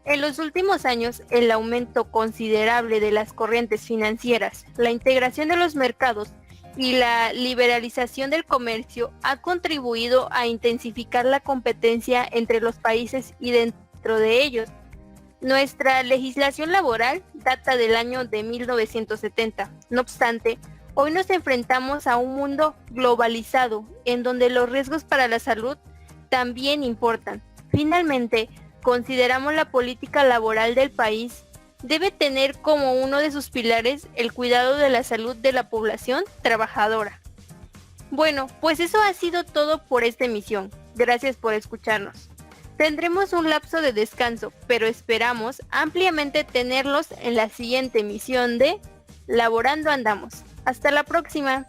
En los últimos años, el aumento considerable de las corrientes financieras, la integración de los mercados y la liberalización del comercio ha contribuido a intensificar la competencia entre los países y dentro de ellos. Nuestra legislación laboral data del año de 1970. No obstante, hoy nos enfrentamos a un mundo globalizado en donde los riesgos para la salud también importan. Finalmente, consideramos la política laboral del país debe tener como uno de sus pilares el cuidado de la salud de la población trabajadora. Bueno, pues eso ha sido todo por esta emisión. Gracias por escucharnos. Tendremos un lapso de descanso, pero esperamos ampliamente tenerlos en la siguiente emisión de Laborando Andamos. Hasta la próxima.